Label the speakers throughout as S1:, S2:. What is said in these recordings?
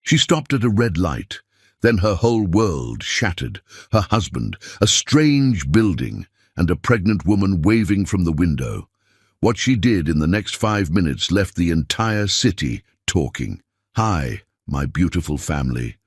S1: She stopped at a red light. Then her whole world shattered. Her husband, a strange building, and a pregnant woman waving from the window. What she did in the next 5 minutes left the entire city talking. Hi, my beautiful family.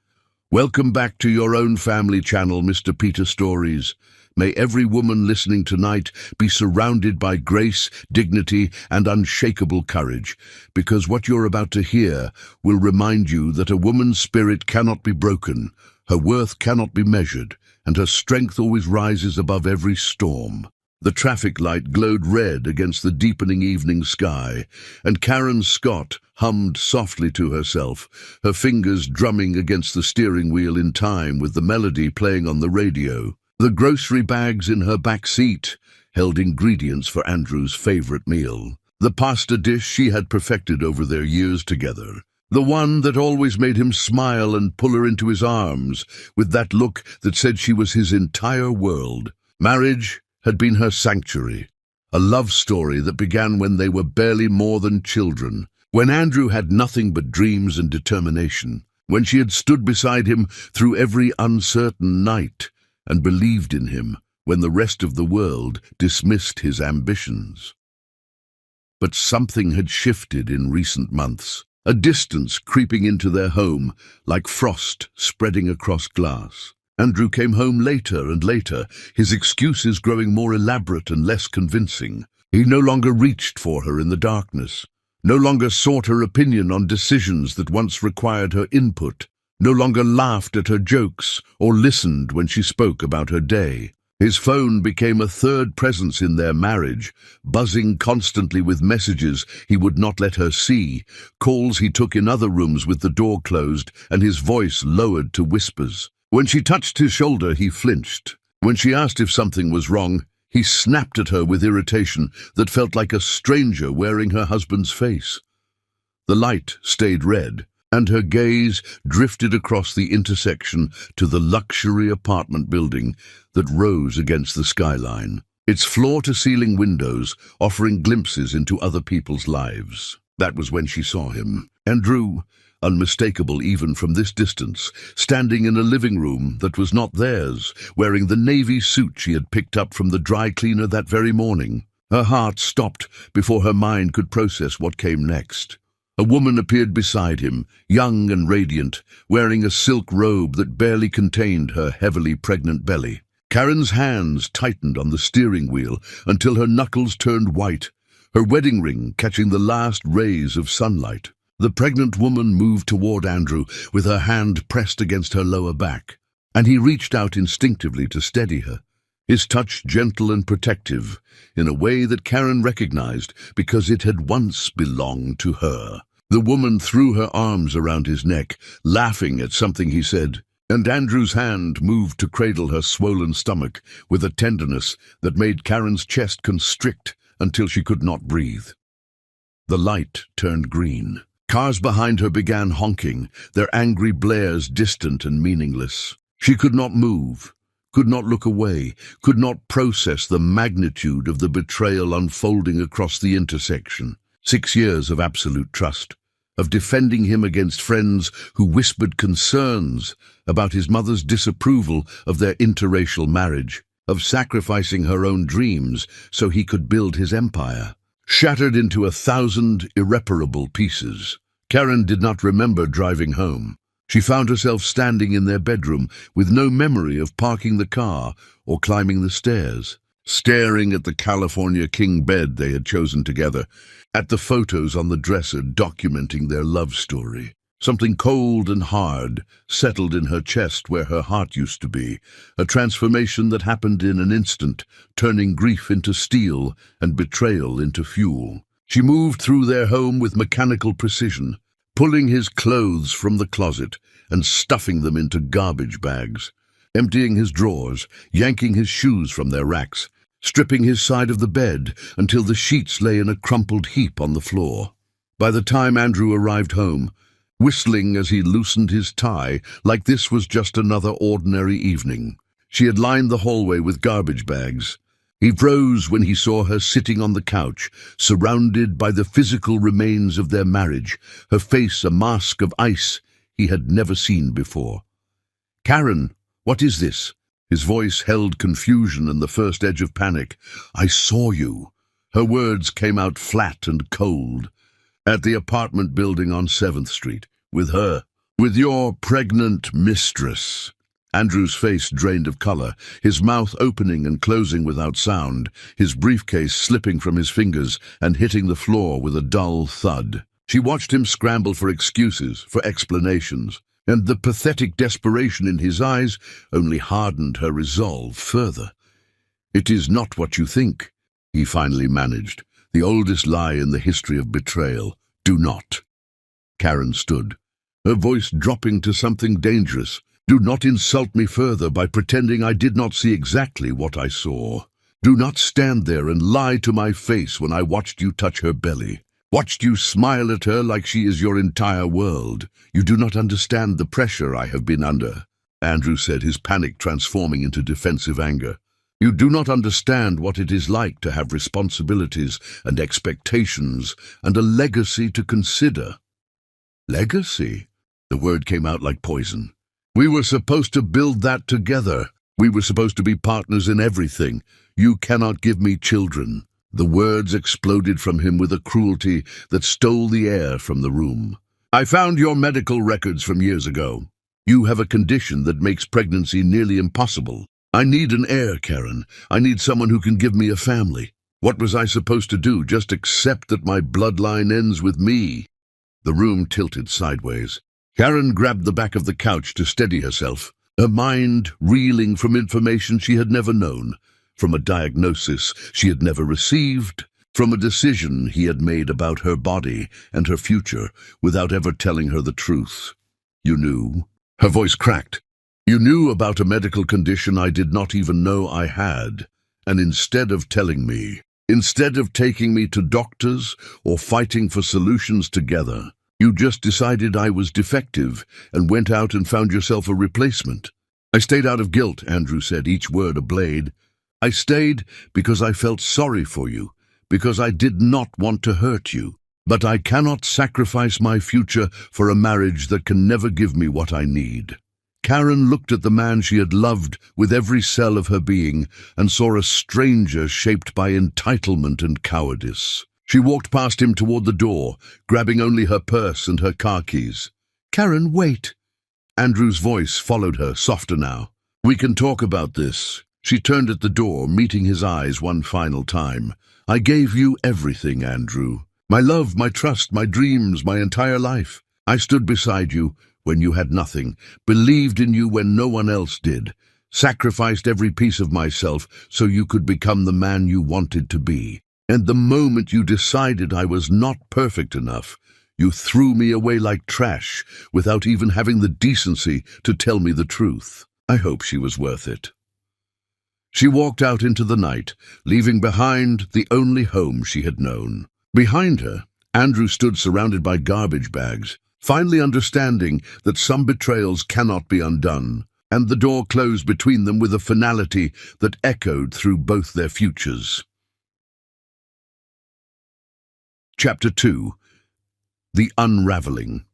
S1: Welcome back to your own family channel, Mr. Peter Stories. May every woman listening tonight be surrounded by grace, dignity, and unshakable courage, because what you're about to hear will remind you that a woman's spirit cannot be broken, her worth cannot be measured, and her strength always rises above every storm. The traffic light glowed red against the deepening evening sky, and Karen Scott hummed softly to herself, her fingers drumming against the steering wheel in time with the melody playing on the radio. The grocery bags in her back seat held ingredients for Andrew's favorite meal, the pasta dish she had perfected over their years together, the one that always made him smile and pull her into his arms with that look that said she was his entire world. Marriage had been her sanctuary, a love story that began when they were barely more than children, when Andrew had nothing but dreams and determination, when she had stood beside him through every uncertain night, and believed in him when the rest of the world dismissed his ambitions. But something had shifted in recent months, a distance creeping into their home like frost spreading across glass. Andrew came home later and later, his excuses growing more elaborate and less convincing. He no longer reached for her in the darkness, no longer sought her opinion on decisions that once required her input, no longer laughed at her jokes or listened when she spoke about her day. His phone became a third presence in their marriage, buzzing constantly with messages he would not let her see, calls he took in other rooms with the door closed and his voice lowered to whispers. When she touched his shoulder, he flinched. When she asked if something was wrong, he snapped at her with irritation that felt like a stranger wearing her husband's face. The light stayed red, and her gaze drifted across the intersection to the luxury apartment building that rose against the skyline, its floor-to-ceiling windows offering glimpses into other people's lives. That was when she saw him. Andrew, unmistakable even from this distance, standing in a living room that was not theirs, wearing the navy suit she had picked up from the dry cleaner that very morning. Her heart stopped before her mind could process what came next. A woman appeared beside him, young and radiant, wearing a silk robe that barely contained her heavily pregnant belly. Karen's hands tightened on the steering wheel until her knuckles turned white, her wedding ring catching the last rays of sunlight. The pregnant woman moved toward Andrew with her hand pressed against her lower back, and he reached out instinctively to steady her, his touch gentle and protective, in a way that Karen recognized because it had once belonged to her. The woman threw her arms around his neck, laughing at something he said, and Andrew's hand moved to cradle her swollen stomach with a tenderness that made Karen's chest constrict until she could not breathe. The light turned green. Cars behind her began honking, their angry blares distant and meaningless. She could not move, could not look away, could not process the magnitude of the betrayal unfolding across the intersection. 6 years of absolute trust, of defending him against friends who whispered concerns about his mother's disapproval of their interracial marriage, of sacrificing her own dreams so he could build his empire, shattered into 1,000 irreparable pieces. Karen did not remember driving home. She found herself standing in their bedroom with no memory of parking the car or climbing the stairs, staring at the California king bed they had chosen together, at the photos on the dresser documenting their love story. Something cold and hard settled in her chest where her heart used to be, a transformation that happened in an instant, turning grief into steel and betrayal into fuel. She moved through their home with mechanical precision, pulling his clothes from the closet and stuffing them into garbage bags, emptying his drawers, yanking his shoes from their racks, stripping his side of the bed until the sheets lay in a crumpled heap on the floor. By the time Andrew arrived home, whistling as he loosened his tie like this was just another ordinary evening, she had lined the hallway with garbage bags. He froze when he saw her sitting on the couch, surrounded by the physical remains of their marriage, her face a mask of ice, he had never seen before. "Karen, what is this?" His voice held confusion and the first edge of panic. "I saw you." Her words came out flat and cold. "At the apartment building on 7th Street. With her. With your pregnant mistress." Andrew's face drained of color, his mouth opening and closing without sound, his briefcase slipping from his fingers and hitting the floor with a dull thud. She watched him scramble for excuses, for explanations, and the pathetic desperation in his eyes only hardened her resolve further. "It is not what you think," he finally managed, "the oldest lie in the history of betrayal. Do not." Karen stood, her voice dropping to something dangerous. "Do not insult me further by pretending I did not see exactly what I saw. Do not stand there and lie to my face when I watched you touch her belly. Watched you smile at her like she is your entire world. You do not understand the pressure I have been under," Andrew said, his panic transforming into defensive anger. "You do not understand what it is like to have responsibilities and expectations and a legacy to consider." "Legacy?" The word came out like poison. "We were supposed to build that together. We were supposed to be partners in everything. You cannot give me children." The words exploded from him with a cruelty that stole the air from the room. "I found your medical records from years ago. You have a condition that makes pregnancy nearly impossible. I need an heir, Karen. I need someone who can give me a family. What was I supposed to do, just accept that my bloodline ends with me?" The room tilted sideways. Karen grabbed the back of the couch to steady herself, her mind reeling from information she had never known, from a diagnosis she had never received, from a decision he had made about her body and her future without ever telling her the truth. "You knew?" Her voice cracked. "You knew about a medical condition I did not even know I had, and instead of telling me, instead of taking me to doctors or fighting for solutions together, you just decided I was defective and went out and found yourself a replacement." "I stayed out of guilt," Andrew said, each word a blade. "I stayed because I felt sorry for you, because I did not want to hurt you. But I cannot sacrifice my future for a marriage that can never give me what I need." Karen looked at the man she had loved with every cell of her being and saw a stranger shaped by entitlement and cowardice. She walked past him toward the door, grabbing only her purse and her car keys. "Karen, wait." Andrew's voice followed her, softer now. "We can talk about this." She turned at the door, meeting his eyes one final time. "I gave you everything, Andrew. My love, my trust, my dreams, my entire life. I stood beside you when you had nothing, believed in you when no one else did, sacrificed every piece of myself so you could become the man you wanted to be. And the moment you decided I was not perfect enough, you threw me away like trash without even having the decency to tell me the truth. I hope she was worth it." She walked out into the night, leaving behind the only home she had known. Behind her, Andrew stood surrounded by garbage bags, finally understanding that some betrayals cannot be undone, and the door closed between them with a finality that echoed through both their futures. Chapter 2. The Unraveling.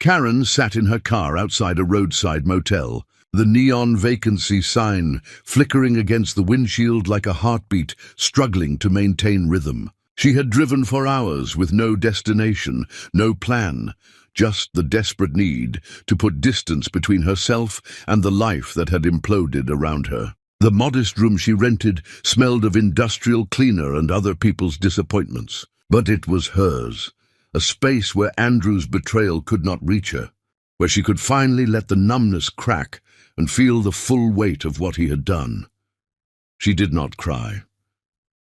S1: Karen sat in her car outside a roadside motel, the neon vacancy sign flickering against the windshield like a heartbeat struggling to maintain rhythm. She had driven for hours with no destination, no plan, just the desperate need to put distance between herself and the life that had imploded around her. The modest room she rented smelled of industrial cleaner and other people's disappointments. But it was hers, a space where Andrew's betrayal could not reach her, where she could finally let the numbness crack and feel the full weight of what he had done. She did not cry.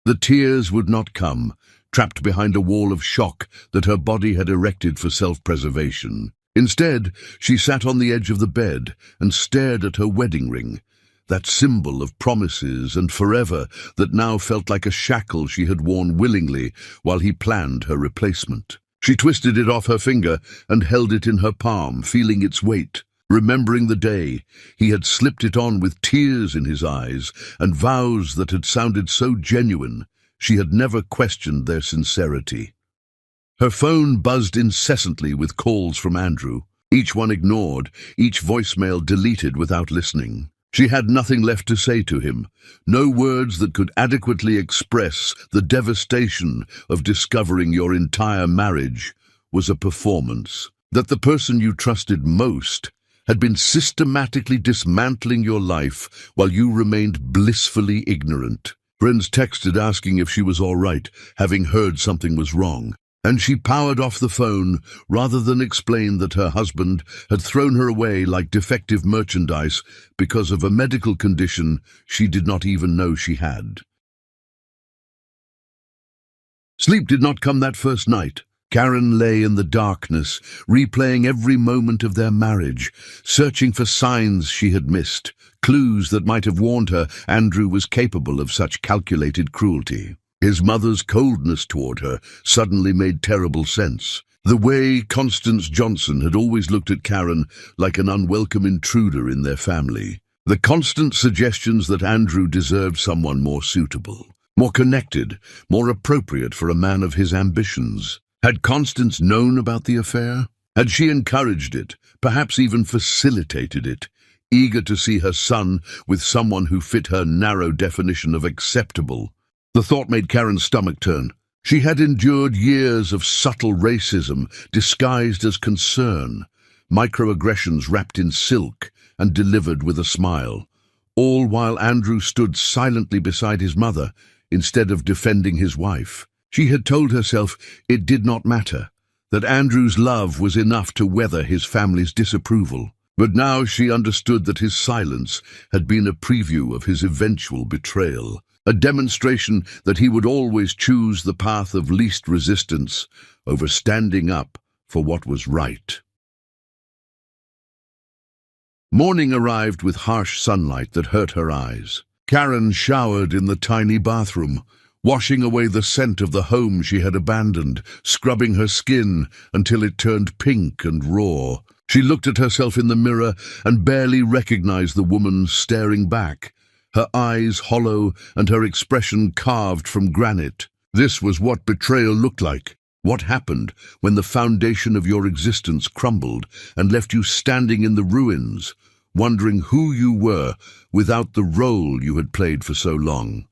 S1: The tears would not come, trapped behind a wall of shock that her body had erected for self-preservation. Instead, she sat on the edge of the bed and stared at her wedding ring, that symbol of promises and forever that now felt like a shackle she had worn willingly while he planned her replacement. She twisted it off her finger and held it in her palm, feeling its weight, remembering the day he had slipped it on with tears in his eyes and vows that had sounded so genuine she had never questioned their sincerity. Her phone buzzed incessantly with calls from Andrew, each one ignored, each voicemail deleted without listening. She had nothing left to say to him, no words that could adequately express the devastation of discovering your entire marriage was a performance, that the person you trusted most had been systematically dismantling your life while you remained blissfully ignorant. Friends texted asking if she was all right, having heard something was wrong, and she powered off the phone rather than explain that her husband had thrown her away like defective merchandise because of a medical condition she did not even know she had. Sleep did not come that first night. Karen lay in the darkness, replaying every moment of their marriage, searching for signs she had missed, clues that might have warned her Andrew was capable of such calculated cruelty. His mother's coldness toward her suddenly made terrible sense. The way Constance Johnson had always looked at Karen like an unwelcome intruder in their family. The constant suggestions that Andrew deserved someone more suitable, more connected, more appropriate for a man of his ambitions. Had Constance known about the affair? Had she encouraged it, perhaps even facilitated it, eager to see her son with someone who fit her narrow definition of acceptable? The thought made Karen's stomach turn. She had endured years of subtle racism disguised as concern, microaggressions wrapped in silk and delivered with a smile, all while Andrew stood silently beside his mother instead of defending his wife. She had told herself it did not matter, that Andrew's love was enough to weather his family's disapproval. But now she understood that his silence had been a preview of his eventual betrayal, a demonstration that he would always choose the path of least resistance over standing up for what was right. Morning arrived with harsh sunlight that hurt her eyes. Karen showered in the tiny bathroom, washing away the scent of the home she had abandoned, scrubbing her skin until it turned pink and raw. She looked at herself in the mirror and barely recognized the woman staring back, her eyes hollow and her expression carved from granite. This was what betrayal looked like. What happened when the foundation of your existence crumbled and left you standing in the ruins, wondering who you were without the role you had played for so long.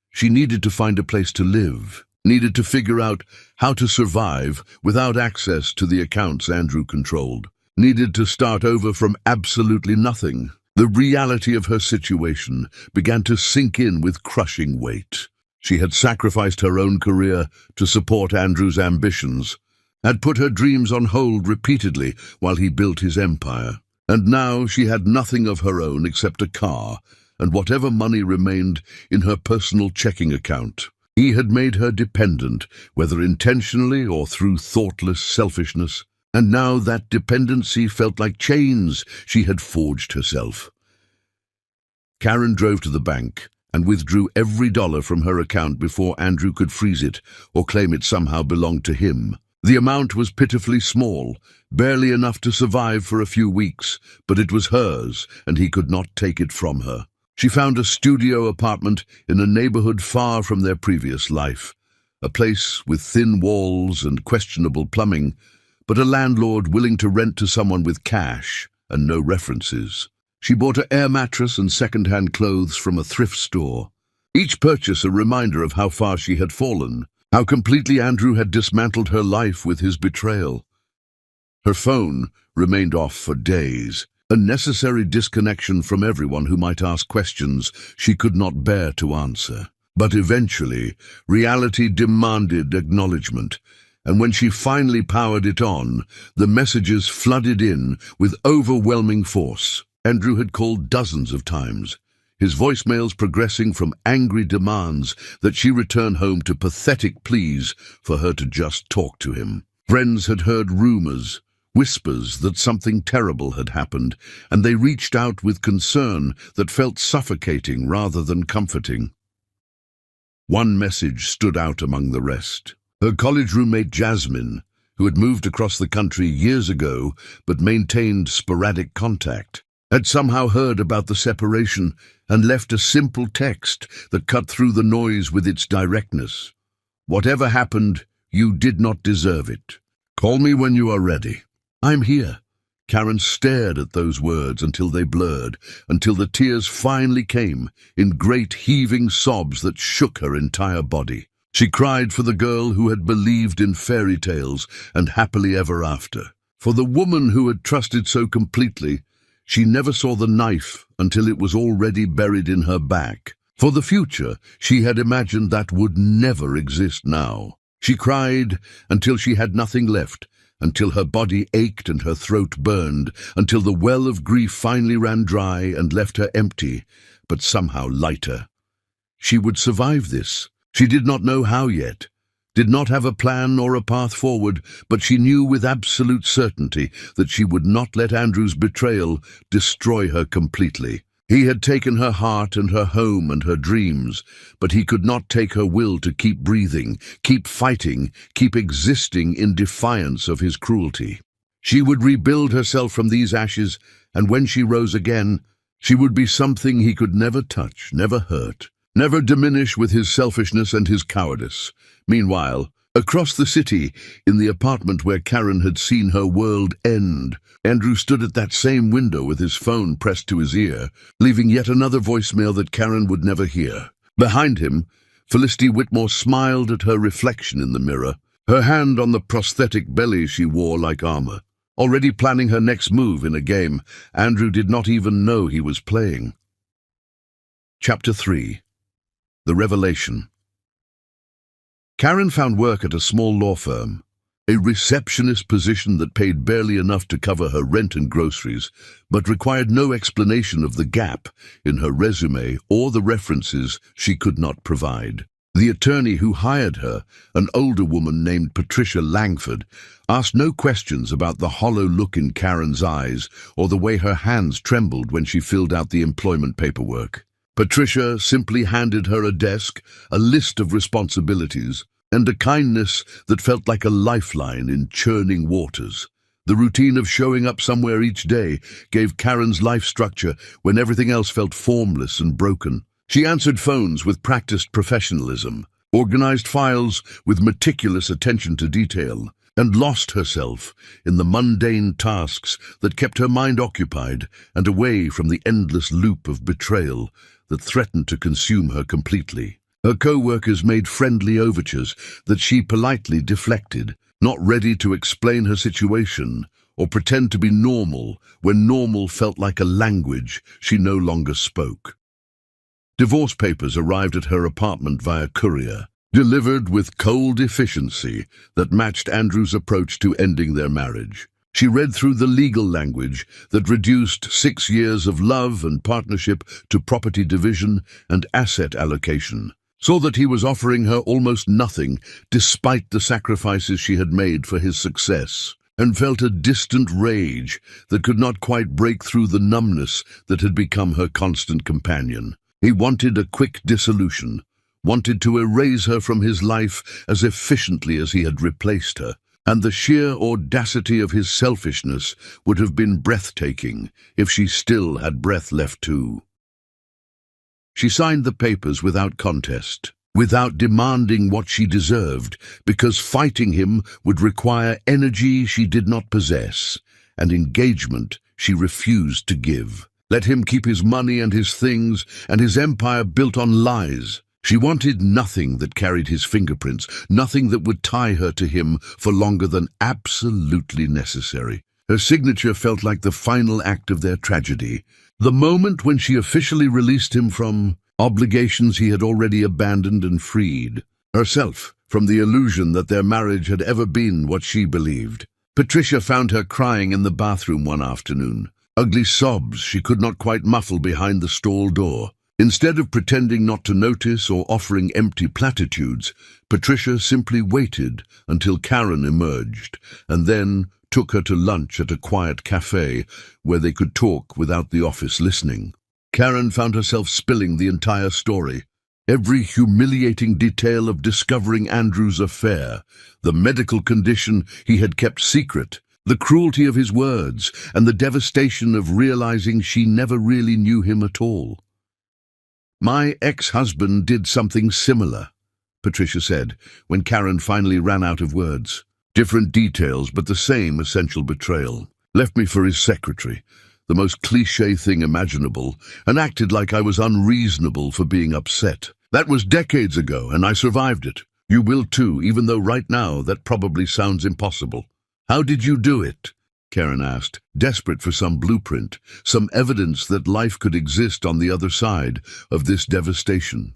S1: She needed to find a place to live, needed to figure out how to survive without access to the accounts Andrew controlled, needed to start over from absolutely nothing. The reality of her situation began to sink in with crushing weight. She had sacrificed her own career to support Andrew's ambitions, had put her dreams on hold repeatedly while he built his empire, and now she had nothing of her own except a car and whatever money remained in her personal checking account. He had made her dependent, whether intentionally or through thoughtless selfishness, and now that dependency felt like chains she had forged herself. Karen drove to the bank and withdrew every dollar from her account before Andrew could freeze it or claim it somehow belonged to him. The amount was pitifully small, barely enough to survive for a few weeks, but it was hers, and he could not take it from her. She found a studio apartment in a neighborhood far from their previous life, a place with thin walls and questionable plumbing, but a landlord willing to rent to someone with cash and no references. She bought an air mattress and second-hand clothes from a thrift store, each purchase a reminder of how far she had fallen, how completely Andrew had dismantled her life with his betrayal. Her phone remained off for days, a necessary disconnection from everyone who might ask questions she could not bear to answer. But eventually, reality demanded acknowledgement, and when she finally powered it on, the messages flooded in with overwhelming force. Andrew had called dozens of times, his voicemails progressing from angry demands that she return home to pathetic pleas for her to just talk to him. Friends had heard rumors, whispers that something terrible had happened, and they reached out with concern that felt suffocating rather than comforting. One message stood out among the rest. Her college roommate Jasmine, who had moved across the country years ago but maintained sporadic contact, had somehow heard about the separation and left a simple text that cut through the noise with its directness. "Whatever happened, You did not deserve it. Call me when you are ready. I'm here. Karen stared at those words until they blurred, until the tears finally came, in great heaving sobs that shook her entire body. She cried for the girl who had believed in fairy tales and happily ever after. For the woman who had trusted so completely, she never saw the knife until it was already buried in her back. For the future, she had imagined that would never exist now. She cried until she had nothing left, until her body ached and her throat burned, until the well of grief finally ran dry and left her empty, but somehow lighter. She would survive this. She did not know how yet, did not have a plan or a path forward, but she knew with absolute certainty that she would not let Andrew's betrayal destroy her completely. He had taken her heart and her home and her dreams, but he could not take her will to keep breathing, keep fighting, keep existing in defiance of his cruelty. She would rebuild herself from these ashes, and when she rose again, she would be something he could never touch, never hurt, never diminish with his selfishness and his cowardice. Meanwhile, across the city, in the apartment where Karen had seen her world end, Andrew stood at that same window with his phone pressed to his ear, leaving yet another voicemail that Karen would never hear. Behind him, Felicity Whitmore smiled at her reflection in the mirror, her hand on the prosthetic belly she wore like armor. Already planning her next move in a game Andrew did not even know he was playing. Chapter 3. The Revelation. Karen found work at a small law firm, a receptionist position that paid barely enough to cover her rent and groceries, but required no explanation of the gap in her resume or the references she could not provide. The attorney who hired her, an older woman named Patricia Langford, asked no questions about the hollow look in Karen's eyes or the way her hands trembled when she filled out the employment paperwork. Patricia simply handed her a desk, a list of responsibilities, and a kindness that felt like a lifeline in churning waters. The routine of showing up somewhere each day gave Karen's life structure when everything else felt formless and broken. She answered phones with practiced professionalism, organized files with meticulous attention to detail, and lost herself in the mundane tasks that kept her mind occupied and away from the endless loop of betrayal that threatened to consume her completely. Her co-workers made friendly overtures that she politely deflected, not ready to explain her situation or pretend to be normal when normal felt like a language she no longer spoke. Divorce papers arrived at her apartment via courier, delivered with cold efficiency that matched Andrew's approach to ending their marriage. She read through the legal language that reduced 6 years of love and partnership to property division and asset allocation, saw that he was offering her almost nothing despite the sacrifices she had made for his success, and felt a distant rage that could not quite break through the numbness that had become her constant companion. He wanted a quick dissolution, wanted to erase her from his life as efficiently as he had replaced her, and the sheer audacity of his selfishness would have been breathtaking if she still had breath left too. She signed the papers without contest, without demanding what she deserved, because fighting him would require energy she did not possess, and engagement she refused to give. Let him keep his money and his things, and his empire built on lies. She wanted nothing that carried his fingerprints, nothing that would tie her to him for longer than absolutely necessary. Her signature felt like the final act of their tragedy, the moment when she officially released him from obligations he had already abandoned and freed herself from the illusion that their marriage had ever been what she believed. Patricia found her crying in the bathroom one afternoon, ugly sobs she could not quite muffle behind the stall door. Instead of pretending not to notice or offering empty platitudes, Patricia simply waited until Karen emerged, and then took her to lunch at a quiet cafe where they could talk without the office listening. Karen found herself spilling the entire story, every humiliating detail of discovering Andrew's affair, the medical condition he had kept secret, the cruelty of his words, and the devastation of realizing she never really knew him at all. "My ex-husband did something similar," Patricia said, when Karen finally ran out of words. Different details, but the same essential betrayal. Left me for his secretary, the most cliché thing imaginable, and acted like I was unreasonable for being upset. That was decades ago, and I survived it. You will too, even though right now that probably sounds impossible. How did you do it? Karen asked, desperate for some blueprint, some evidence that life could exist on the other side of this devastation.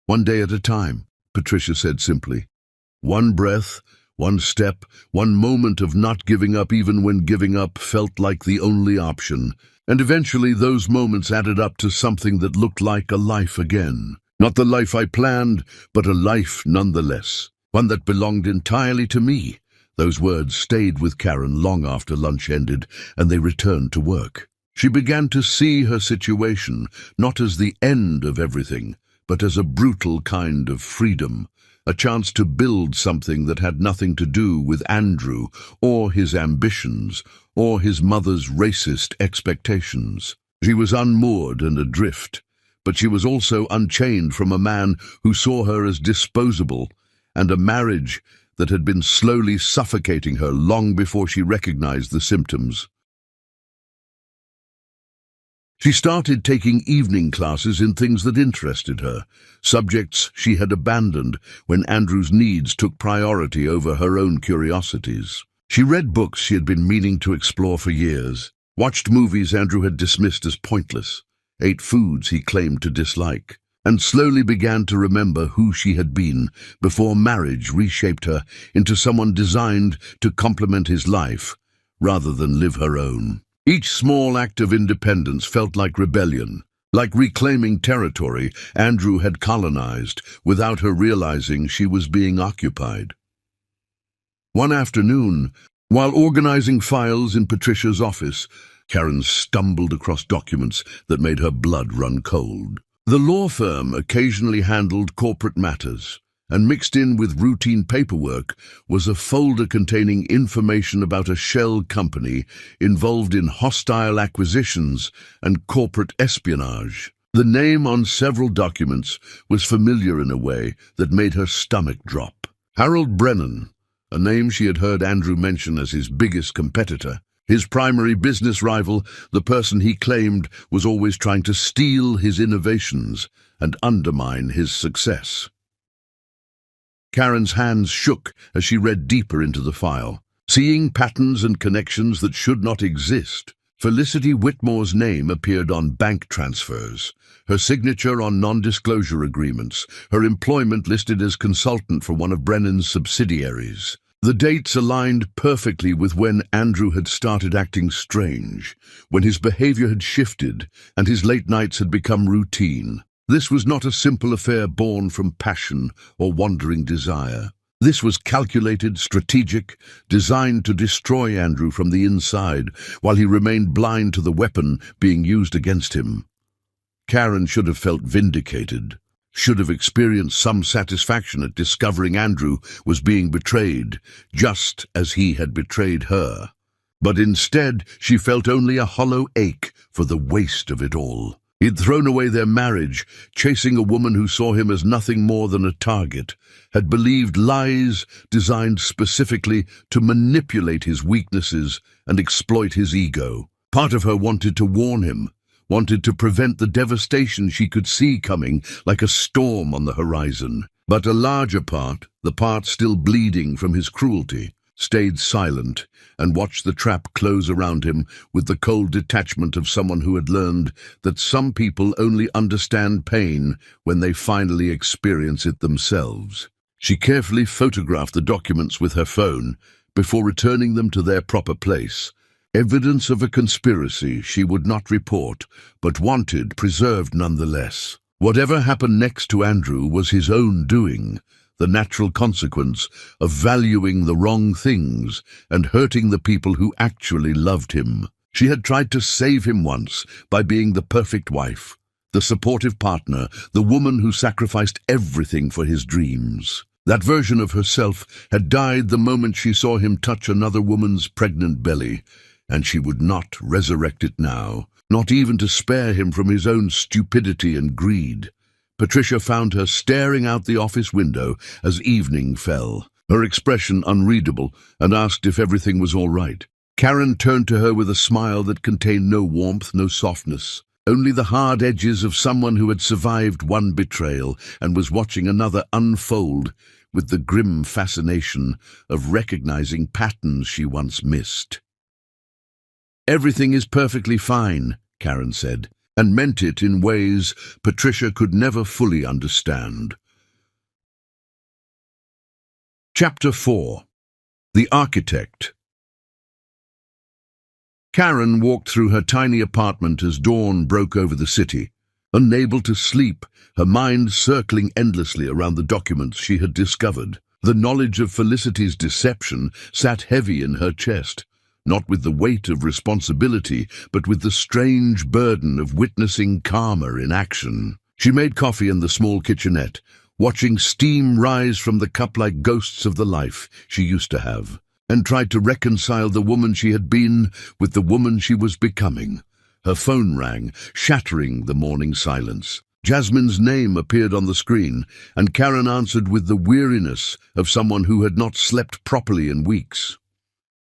S1: One day at a time, Patricia said simply. One breath, one step, one moment of not giving up even when giving up felt like the only option. And eventually those moments added up to something that looked like a life again. Not the life I planned, but a life nonetheless. One that belonged entirely to me. Those words stayed with Karen long after lunch ended, and they returned to work. She began to see her situation, not as the end of everything, but as a brutal kind of freedom. A chance to build something that had nothing to do with Andrew, or his ambitions, or his mother's racist expectations. She was unmoored and adrift, but she was also unchained from a man who saw her as disposable, and a marriage that had been slowly suffocating her long before she recognized the symptoms. She started taking evening classes in things that interested her, subjects she had abandoned when Andrew's needs took priority over her own curiosities. She read books she had been meaning to explore for years, watched movies Andrew had dismissed as pointless, ate foods he claimed to dislike, and slowly began to remember who she had been before marriage reshaped her into someone designed to complement his life rather than live her own. Each small act of independence felt like rebellion, like reclaiming territory Andrew had colonized without her realizing she was being occupied. One afternoon, while organizing files in Patricia's office, Karen stumbled across documents that made her blood run cold. The law firm occasionally handled corporate matters, and mixed in with routine paperwork was a folder containing information about a shell company involved in hostile acquisitions and corporate espionage. The name on several documents was familiar in a way that made her stomach drop. Harold Brennan, a name she had heard Andrew mention as his biggest competitor, his primary business rival, the person he claimed was always trying to steal his innovations and undermine his success. Karen's hands shook as she read deeper into the file, seeing patterns and connections that should not exist. Felicity Whitmore's name appeared on bank transfers, her signature on non-disclosure agreements, her employment listed as consultant for one of Brennan's subsidiaries. The dates aligned perfectly with when Andrew had started acting strange, when his behavior had shifted and his late nights had become routine. This was not a simple affair born from passion or wandering desire. This was calculated, strategic, designed to destroy Andrew from the inside while he remained blind to the weapon being used against him. Karen should have felt vindicated, should have experienced some satisfaction at discovering Andrew was being betrayed, just as he had betrayed her. But instead, she felt only a hollow ache for the waste of it all. He'd thrown away their marriage, chasing a woman who saw him as nothing more than a target, had believed lies designed specifically to manipulate his weaknesses and exploit his ego. Part of her wanted to warn him, wanted to prevent the devastation she could see coming like a storm on the horizon. But a larger part, the part still bleeding from his cruelty, stayed silent and watched the trap close around him with the cold detachment of someone who had learned that some people only understand pain when they finally experience it themselves. She carefully photographed the documents with her phone before returning them to their proper place. Evidence of a conspiracy she would not report, but wanted preserved nonetheless. Whatever happened next to Andrew was his own doing, the natural consequence of valuing the wrong things and hurting the people who actually loved him. She had tried to save him once by being the perfect wife, the supportive partner, the woman who sacrificed everything for his dreams. That version of herself had died the moment she saw him touch another woman's pregnant belly, and she would not resurrect it now, not even to spare him from his own stupidity and greed. Patricia found her staring out the office window as evening fell, her expression unreadable, and asked if everything was all right. Karen turned to her with a smile that contained no warmth, no softness, only the hard edges of someone who had survived one betrayal and was watching another unfold with the grim fascination of recognizing patterns she once missed. "Everything is perfectly fine," Karen said, and meant it in ways Patricia could never fully understand. Chapter 4. The Architect. Karen walked through her tiny apartment as dawn broke over the city. Unable to sleep, her mind circling endlessly around the documents she had discovered. The knowledge of Felicity's deception sat heavy in her chest, not with the weight of responsibility, but with the strange burden of witnessing karma in action. She made coffee in the small kitchenette, watching steam rise from the cup like ghosts of the life she used to have, and tried to reconcile the woman she had been with the woman she was becoming. Her phone rang, shattering the morning silence. Jasmine's name appeared on the screen, and Karen answered with the weariness of someone who had not slept properly in weeks.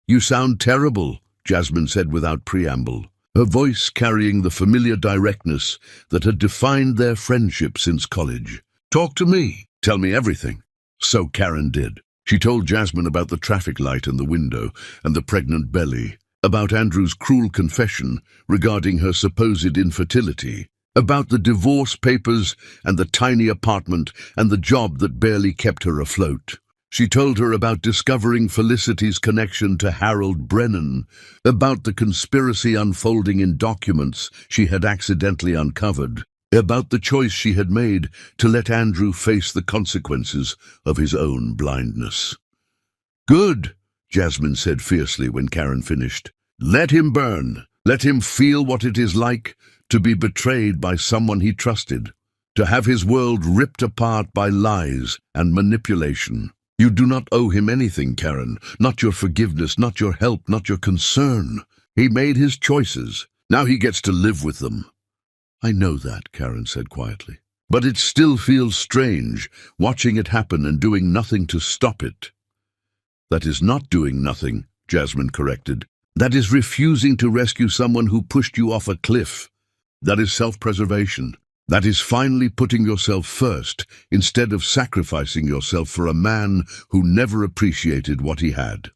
S1: "You sound terrible," Jasmine said without preamble, her voice carrying the familiar directness that had defined their friendship since college. "Talk to me. Tell me everything." So Karen did. She told Jasmine about the traffic light in the window and the pregnant belly, about Andrew's cruel confession regarding her supposed infertility, about the divorce papers and the tiny apartment and the job that barely kept her afloat. She told her about discovering Felicity's connection to Harold Brennan, about the conspiracy unfolding in documents she had accidentally uncovered, about the choice she had made to let Andrew face the consequences of his own blindness. "Good," Jasmine said fiercely when Karen finished. "Let him burn. Let him feel what it is like to be betrayed by someone he trusted, to have his world ripped apart by lies and manipulation. You do not owe him anything, Karen. Not your forgiveness, not your help, not your concern. He made his choices. Now he gets to live with them." "I know that," Karen said quietly. "But it still feels strange, watching it happen and doing nothing to stop it." "That is not doing nothing," Jasmine corrected. "That is refusing to rescue someone who pushed you off a cliff. That is self-preservation. That is finally putting yourself first instead of sacrificing yourself for a man who never appreciated what he had."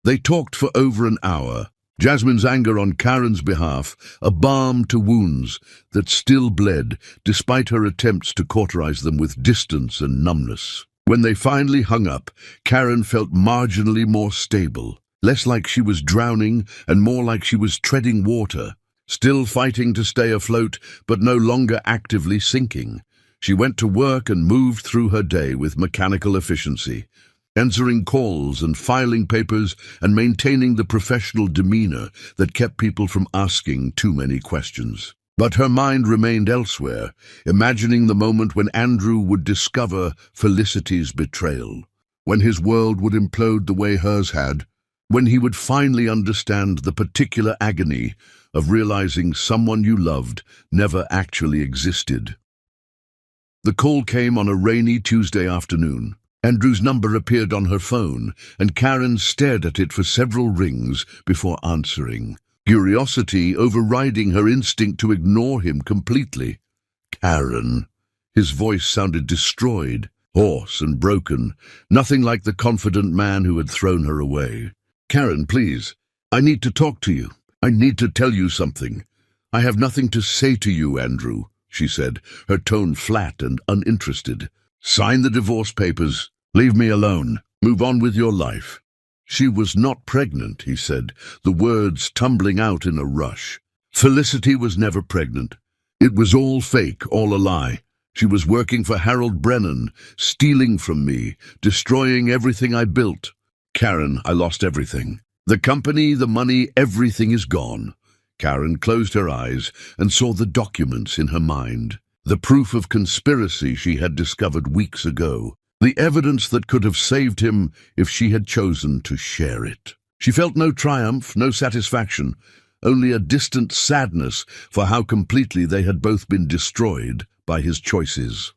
S1: They talked for over an hour, Jasmine's anger on Karen's behalf a balm to wounds that still bled despite her attempts to cauterize them with distance and numbness. When they finally hung up, Karen felt marginally more stable, less like she was drowning and more like she was treading water, still fighting to stay afloat but no longer actively sinking. She went to work and moved through her day with mechanical efficiency, answering calls and filing papers and maintaining the professional demeanor that kept people from asking too many questions. But her mind remained elsewhere, imagining the moment when Andrew would discover Felicity's betrayal, when his world would implode the way hers had, when he would finally understand the particular agony of realizing someone you loved never actually existed. The call came on a rainy Tuesday afternoon. Andrew's number appeared on her phone, and Karen stared at it for several rings before answering, curiosity overriding her instinct to ignore him completely. "Karen." His voice sounded destroyed, hoarse and broken, nothing like the confident man who had thrown her away. "Karen, please. I need to talk to you. I need to tell you something." "I have nothing to say to you, Andrew," she said, her tone flat and uninterested. "Sign the divorce papers. Leave me alone. Move on with your life." "She was not pregnant," he said, the words tumbling out in a rush. "Felicity was never pregnant. It was all fake, all a lie. She was working for Harold Brennan, stealing from me, destroying everything I built. Karen, I lost everything. The company, the money, everything is gone." Karen closed her eyes and saw the documents in her mind. The proof of conspiracy she had discovered weeks ago. The evidence that could have saved him if she had chosen to share it. She felt no triumph, no satisfaction, only a distant sadness for how completely they had both been destroyed by his choices.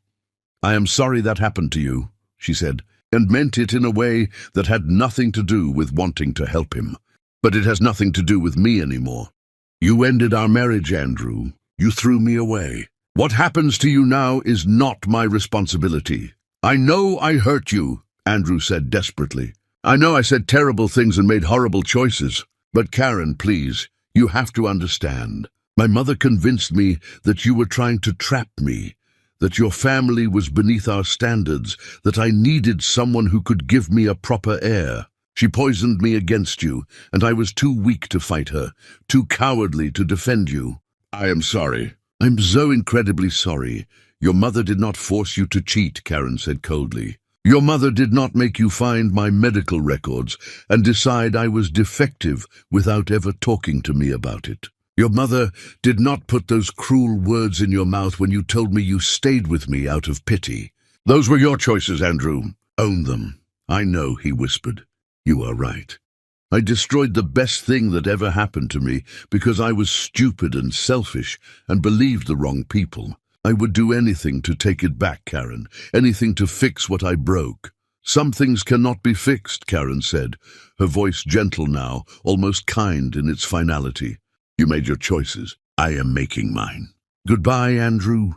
S1: "I am sorry that happened to you," she said, and meant it in a way that had nothing to do with wanting to help him. "But it has nothing to do with me anymore. You ended our marriage, Andrew. You threw me away. What happens to you now is not my responsibility. I know I hurt you," Andrew said desperately. "I know I said terrible things and made horrible choices. But Karen, please, you have to understand. My mother convinced me that you were trying to trap me, that your family was beneath our standards, that I needed someone who could give me a proper heir. She poisoned me against you, and I was too weak to fight her, too cowardly to defend you. I am sorry. I'm so incredibly sorry. Your mother did not force you to cheat," Karen said coldly. "Your mother did not make you find my medical records and decide I was defective without ever talking to me about it. Your mother did not put those cruel words in your mouth when you told me you stayed with me out of pity. Those were your choices, Andrew. Own them." "I know," he whispered. "You are right. I destroyed the best thing that ever happened to me because I was stupid and selfish and believed the wrong people. I would do anything to take it back, Karen, anything to fix what I broke." "Some things cannot be fixed," Karen said, her voice gentle now, almost kind in its finality. "You made your choices. I am making mine. Goodbye, Andrew."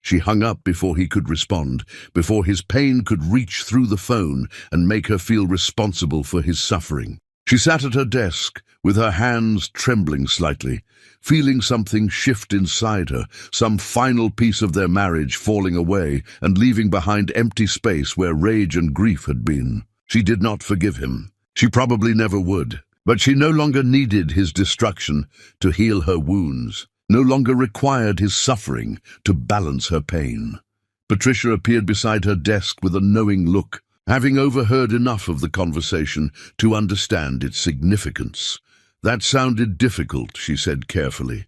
S1: She hung up before he could respond, before his pain could reach through the phone and make her feel responsible for his suffering. She sat at her desk, with her hands trembling slightly, feeling something shift inside her, some final piece of their marriage falling away and leaving behind empty space where rage and grief had been. She did not forgive him. She probably never would. But she no longer needed his destruction to heal her wounds, no longer required his suffering to balance her pain. Patricia appeared beside her desk with a knowing look, having overheard enough of the conversation to understand its significance. "That sounded difficult," she said carefully.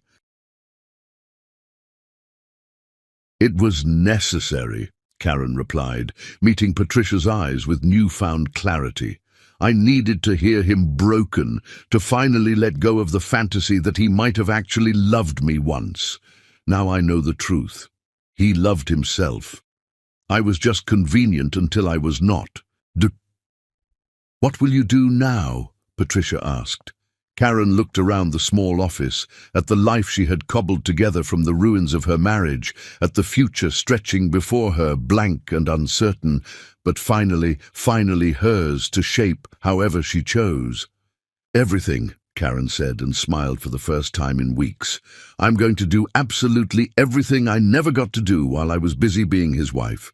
S1: "It was necessary," Karen replied, meeting Patricia's eyes with newfound clarity. "I needed to hear him broken, to finally let go of the fantasy that he might have actually loved me once. Now I know the truth. He loved himself. I was just convenient until I was not." "What will you do now?" Patricia asked. Karen looked around the small office, at the life she had cobbled together from the ruins of her marriage, at the future stretching before her, blank and uncertain, but finally hers to shape however she chose. "Everything," Karen said, and smiled for the first time in weeks. "I'm going to do absolutely everything I never got to do while I was busy being his wife."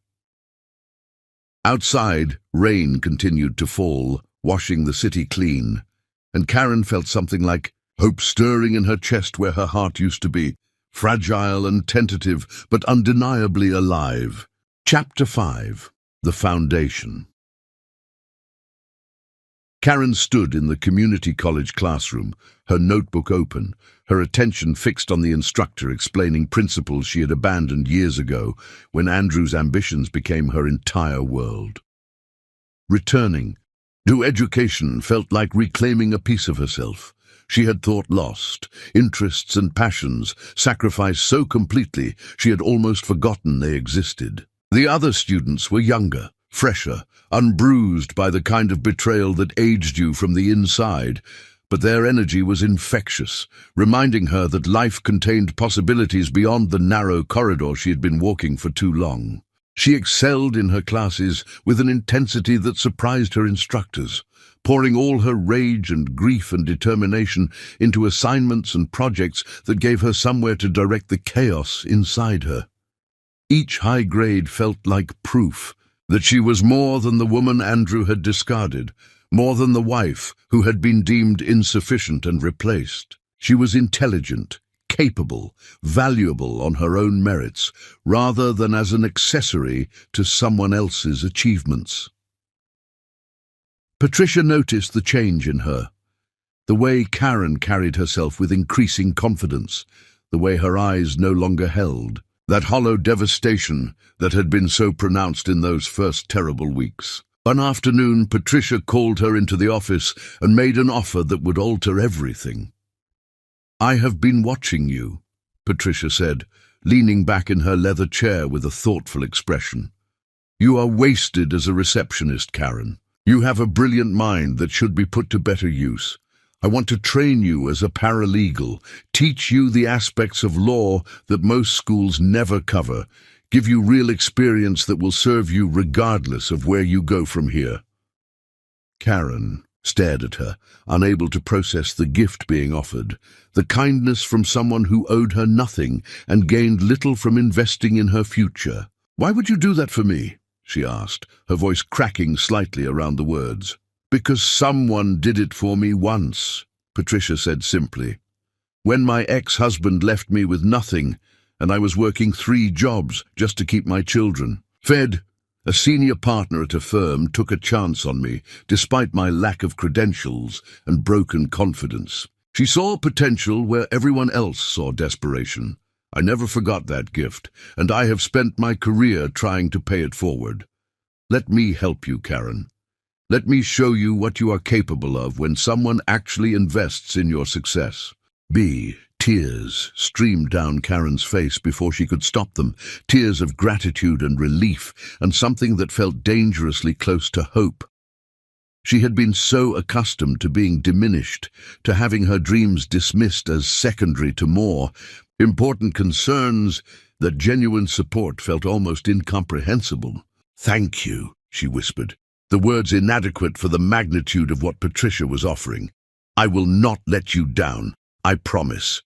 S1: Outside, rain continued to fall, washing the city clean, and Karen felt something like hope stirring in her chest where her heart used to be, fragile and tentative, but undeniably alive. Chapter 5. The Foundation. Karen stood in the community college classroom, her notebook open, her attention fixed on the instructor explaining principles she had abandoned years ago when Andrew's ambitions became her entire world. Returning to education felt like reclaiming a piece of herself. She had thought lost, interests and passions sacrificed so completely she had almost forgotten they existed. The other students were younger, fresher, unbruised by the kind of betrayal that aged you from the inside, but their energy was infectious, reminding her that life contained possibilities beyond the narrow corridor she had been walking for too long. She excelled in her classes with an intensity that surprised her instructors, pouring all her rage and grief and determination into assignments and projects that gave her somewhere to direct the chaos inside her. Each high grade felt like proof that she was more than the woman Andrew had discarded, more than the wife who had been deemed insufficient and replaced. She was intelligent, capable, valuable on her own merits, rather than as an accessory to someone else's achievements. Patricia noticed the change in her, the way Karen carried herself with increasing confidence, the way her eyes no longer held that hollow devastation that had been so pronounced in those first terrible weeks. One afternoon, Patricia called her into the office and made an offer that would alter everything. "I have been watching you," Patricia said, leaning back in her leather chair with a thoughtful expression. "You are wasted as a receptionist, Karen. You have a brilliant mind that should be put to better use. I want to train you as a paralegal, teach you the aspects of law that most schools never cover, give you real experience that will serve you regardless of where you go from here." Karen stared at her, unable to process the gift being offered, the kindness from someone who owed her nothing and gained little from investing in her future. "Why would you do that for me?" she asked, her voice cracking slightly around the words. "Because someone did it for me once," Patricia said simply. "When my ex-husband left me with nothing, and I was working 3 jobs just to keep my children. Fed, a senior partner at a firm, took a chance on me, despite my lack of credentials and broken confidence. She saw potential where everyone else saw desperation. I never forgot that gift, and I have spent my career trying to pay it forward. Let me help you, Karen. Let me show you what you are capable of when someone actually invests in your success." Tears streamed down Karen's face before she could stop them, tears of gratitude and relief, and something that felt dangerously close to hope. She had been so accustomed to being diminished, to having her dreams dismissed as secondary to more important concerns, that genuine support felt almost incomprehensible. "Thank you," she whispered, the words inadequate for the magnitude of what Patricia was offering. "I will not let you down, I promise."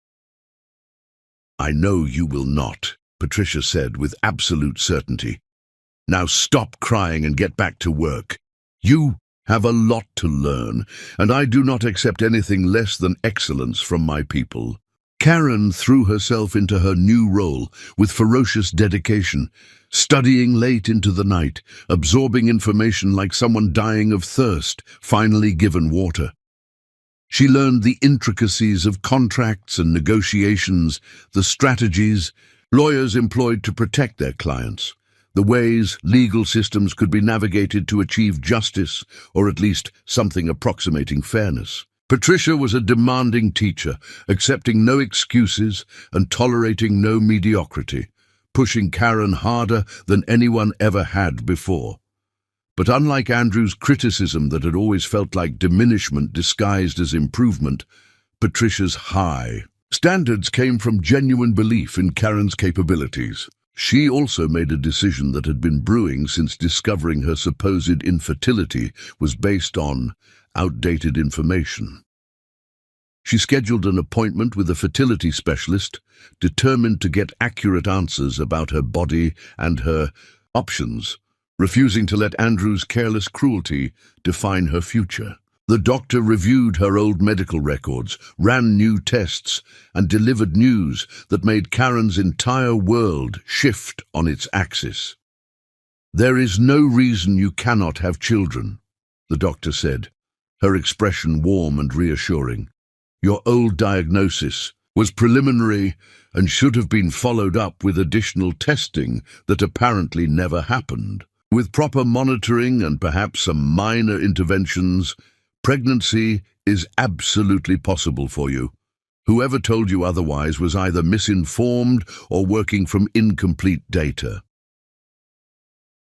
S1: "I know you will not," Patricia said with absolute certainty. "Now stop crying and get back to work. You have a lot to learn, and I do not accept anything less than excellence from my people." Karen threw herself into her new role with ferocious dedication, studying late into the night, absorbing information like someone dying of thirst, finally given water. She learned the intricacies of contracts and negotiations, the strategies lawyers employed to protect their clients, the ways legal systems could be navigated to achieve justice, or at least something approximating fairness. Patricia was a demanding teacher, accepting no excuses and tolerating no mediocrity, pushing Karen harder than anyone ever had before. But unlike Andrew's criticism that had always felt like diminishment disguised as improvement, Patricia's high standards came from genuine belief in Karen's capabilities. She also made a decision that had been brewing since discovering her supposed infertility was based on outdated information. She scheduled an appointment with a fertility specialist, determined to get accurate answers about her body and her options, refusing to let Andrew's careless cruelty define her future. The doctor reviewed her old medical records, ran new tests, and delivered news that made Karen's entire world shift on its axis. "There is no reason you cannot have children," the doctor said, her expression warm and reassuring. "Your old diagnosis was preliminary and should have been followed up with additional testing that apparently never happened. With proper monitoring and perhaps some minor interventions, pregnancy is absolutely possible for you. Whoever told you otherwise was either misinformed or working from incomplete data."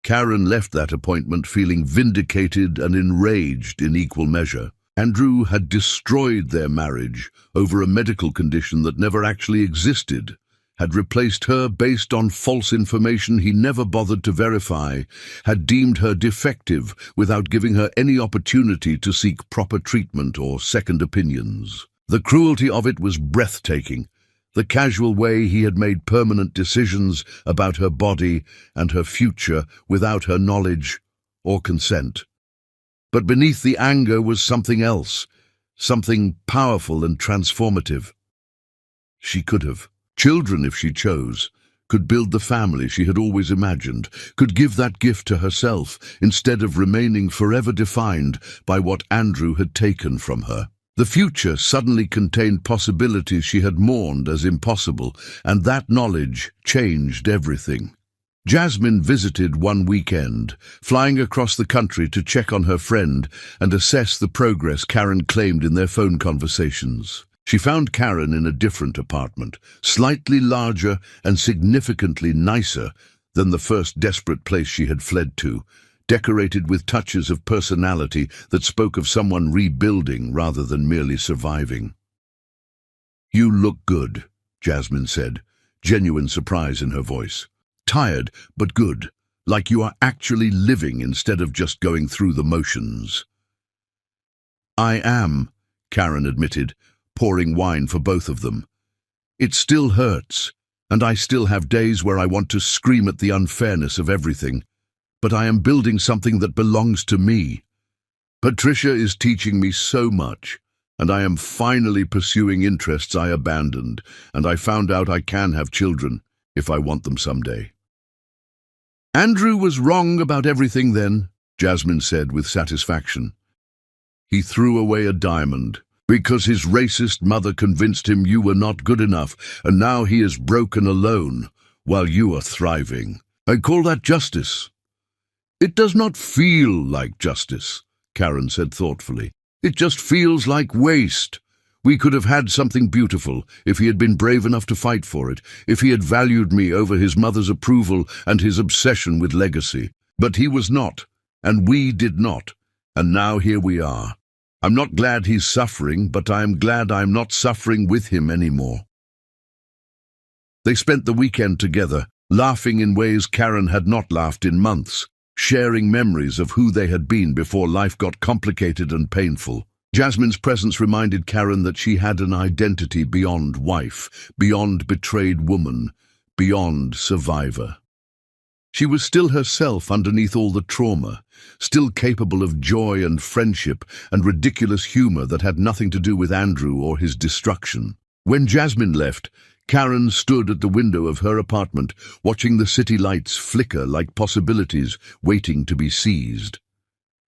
S1: Karen left that appointment feeling vindicated and enraged in equal measure. Andrew had destroyed their marriage over a medical condition that never actually existed, had replaced her based on false information he never bothered to verify, had deemed her defective without giving her any opportunity to seek proper treatment or second opinions. The cruelty of it was breathtaking, the casual way he had made permanent decisions about her body and her future without her knowledge or consent. But beneath the anger was something else, something powerful and transformative. She could have children if she chose, could build the family she had always imagined, could give that gift to herself instead of remaining forever defined by what Andrew had taken from her. The future suddenly contained possibilities she had mourned as impossible, and that knowledge changed everything. Jasmine visited one weekend, flying across the country to check on her friend and assess the progress Karen claimed in their phone conversations. She found Karen in a different apartment, slightly larger and significantly nicer than the first desperate place she had fled to, decorated with touches of personality that spoke of someone rebuilding rather than merely surviving. "You look good," Jasmine said, genuine surprise in her voice. "Tired, but good, like you are actually living instead of just going through the motions." "I am," Karen admitted, pouring wine for both of them. "It still hurts, and I still have days where I want to scream at the unfairness of everything, but I am building something that belongs to me. Patricia is teaching me so much, and I am finally pursuing interests I abandoned, and I found out I can have children if I want them someday." "Andrew was wrong about everything then," Jasmine said with satisfaction. "He threw away a diamond because his racist mother convinced him you were not good enough, and now he is broken alone while you are thriving. I call that justice." "It does not feel like justice," Karen said thoughtfully. "It just feels like waste. We could have had something beautiful if he had been brave enough to fight for it, if he had valued me over his mother's approval and his obsession with legacy. But he was not, and we did not, and now here we are. I'm not glad he's suffering, but I'm glad I'm not suffering with him anymore." They spent the weekend together, laughing in ways Karen had not laughed in months, sharing memories of who they had been before life got complicated and painful. Jasmine's presence reminded Karen that she had an identity beyond wife, beyond betrayed woman, beyond survivor. She was still herself underneath all the trauma, still capable of joy and friendship and ridiculous humor that had nothing to do with Andrew or his destruction. When Jasmine left, Karen stood at the window of her apartment, watching the city lights flicker like possibilities waiting to be seized.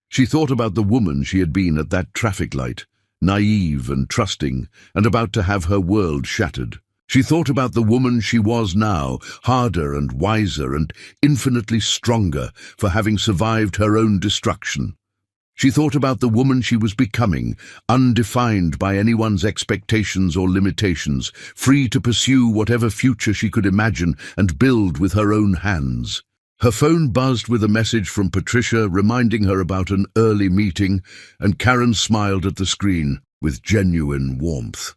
S1: She thought about the woman she had been at that traffic light, naive and trusting, and about to have her world shattered. She thought about the woman she was now, harder and wiser and infinitely stronger for having survived her own destruction. She thought about the woman she was becoming, undefined by anyone's expectations or limitations, free to pursue whatever future she could imagine and build with her own hands. Her phone buzzed with a message from Patricia reminding her about an early meeting, and Karen smiled at the screen with genuine warmth.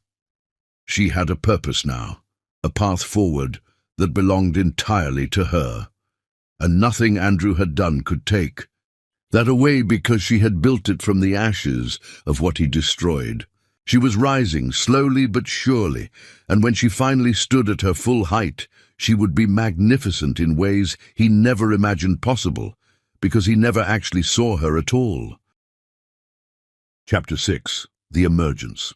S1: She had a purpose now, a path forward that belonged entirely to her, and nothing Andrew had done could take that away because she had built it from the ashes of what he destroyed. She was rising slowly but surely, and when she finally stood at her full height, she would be magnificent in ways he never imagined possible, because he never actually saw her at all. Chapter 6. The Emergence.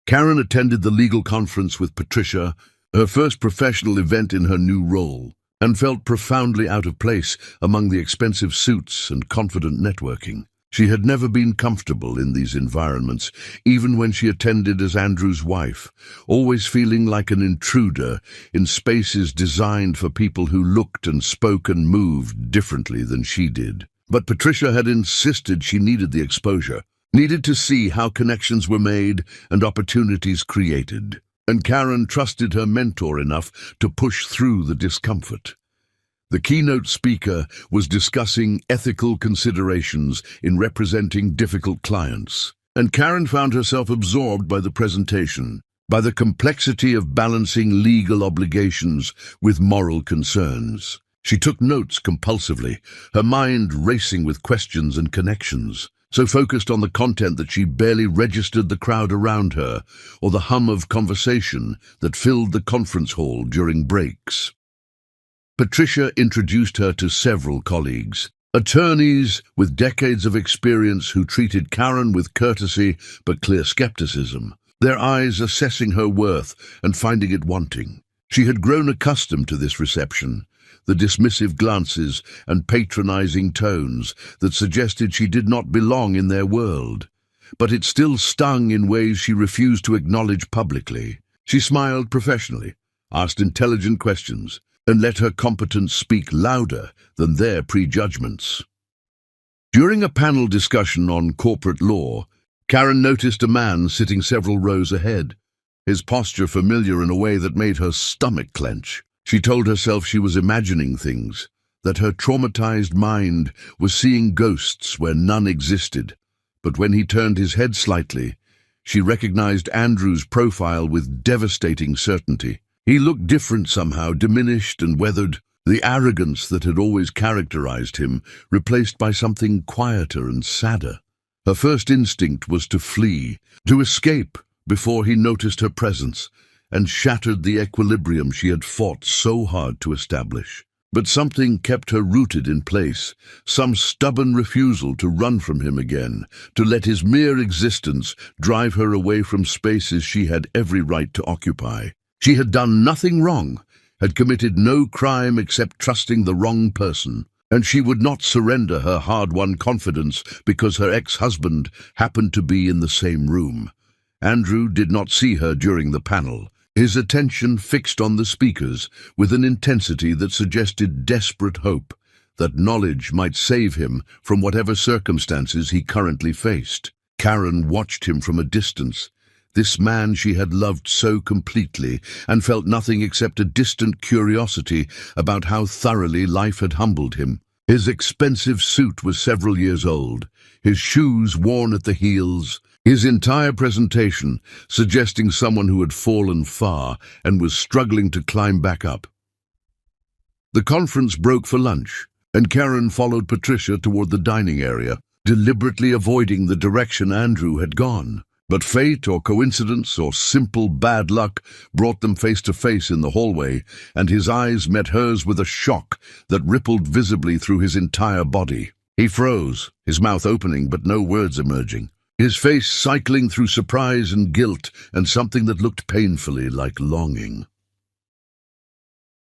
S1: Karen attended the legal conference with Patricia, her first professional event in her new role, and felt profoundly out of place among the expensive suits and confident networking. She had never been comfortable in these environments, even when she attended as Andrew's wife, always feeling like an intruder in spaces designed for people who looked and spoke and moved differently than she did. But Patricia had insisted she needed the exposure, needed to see how connections were made and opportunities created. And Karen trusted her mentor enough to push through the discomfort. The keynote speaker was discussing ethical considerations in representing difficult clients, and Karen found herself absorbed by the presentation, by the complexity of balancing legal obligations with moral concerns. She took notes compulsively, her mind racing with questions and connections, so focused on the content that she barely registered the crowd around her or the hum of conversation that filled the conference hall during breaks. Patricia introduced her to several colleagues, attorneys with decades of experience who treated Karen with courtesy but clear skepticism, their eyes assessing her worth and finding it wanting. She had grown accustomed to this reception, the dismissive glances and patronizing tones that suggested she did not belong in their world. But it still stung in ways she refused to acknowledge publicly. She smiled professionally, asked intelligent questions, and let her competence speak louder than their prejudgments. During a panel discussion on corporate law, Karen noticed a man sitting several rows ahead, his posture familiar in a way that made her stomach clench. She told herself she was imagining things, that her traumatized mind was seeing ghosts where none existed. But when he turned his head slightly, she recognized Andrew's profile with devastating certainty. He looked different somehow, diminished and weathered, the arrogance that had always characterized him replaced by something quieter and sadder. Her first instinct was to flee, to escape before he noticed her presence and shattered the equilibrium she had fought so hard to establish. But something kept her rooted in place, some stubborn refusal to run from him again, to let his mere existence drive her away from spaces she had every right to occupy. She had done nothing wrong, had committed no crime except trusting the wrong person, and she would not surrender her hard-won confidence because her ex-husband happened to be in the same room. Andrew did not see her during the panel, his attention fixed on the speakers with an intensity that suggested desperate hope, that knowledge might save him from whatever circumstances he currently faced. Karen watched him from a distance, this man she had loved so completely, and felt nothing except a distant curiosity about how thoroughly life had humbled him. His expensive suit was several years old, his shoes worn at the heels, his entire presentation suggesting someone who had fallen far and was struggling to climb back up. The conference broke for lunch, and Karen followed Patricia toward the dining area, deliberately avoiding the direction Andrew had gone. But fate or coincidence or simple bad luck brought them face to face in the hallway, and his eyes met hers with a shock that rippled visibly through his entire body. He froze, his mouth opening but no words emerging, his face cycling through surprise and guilt and something that looked painfully like longing.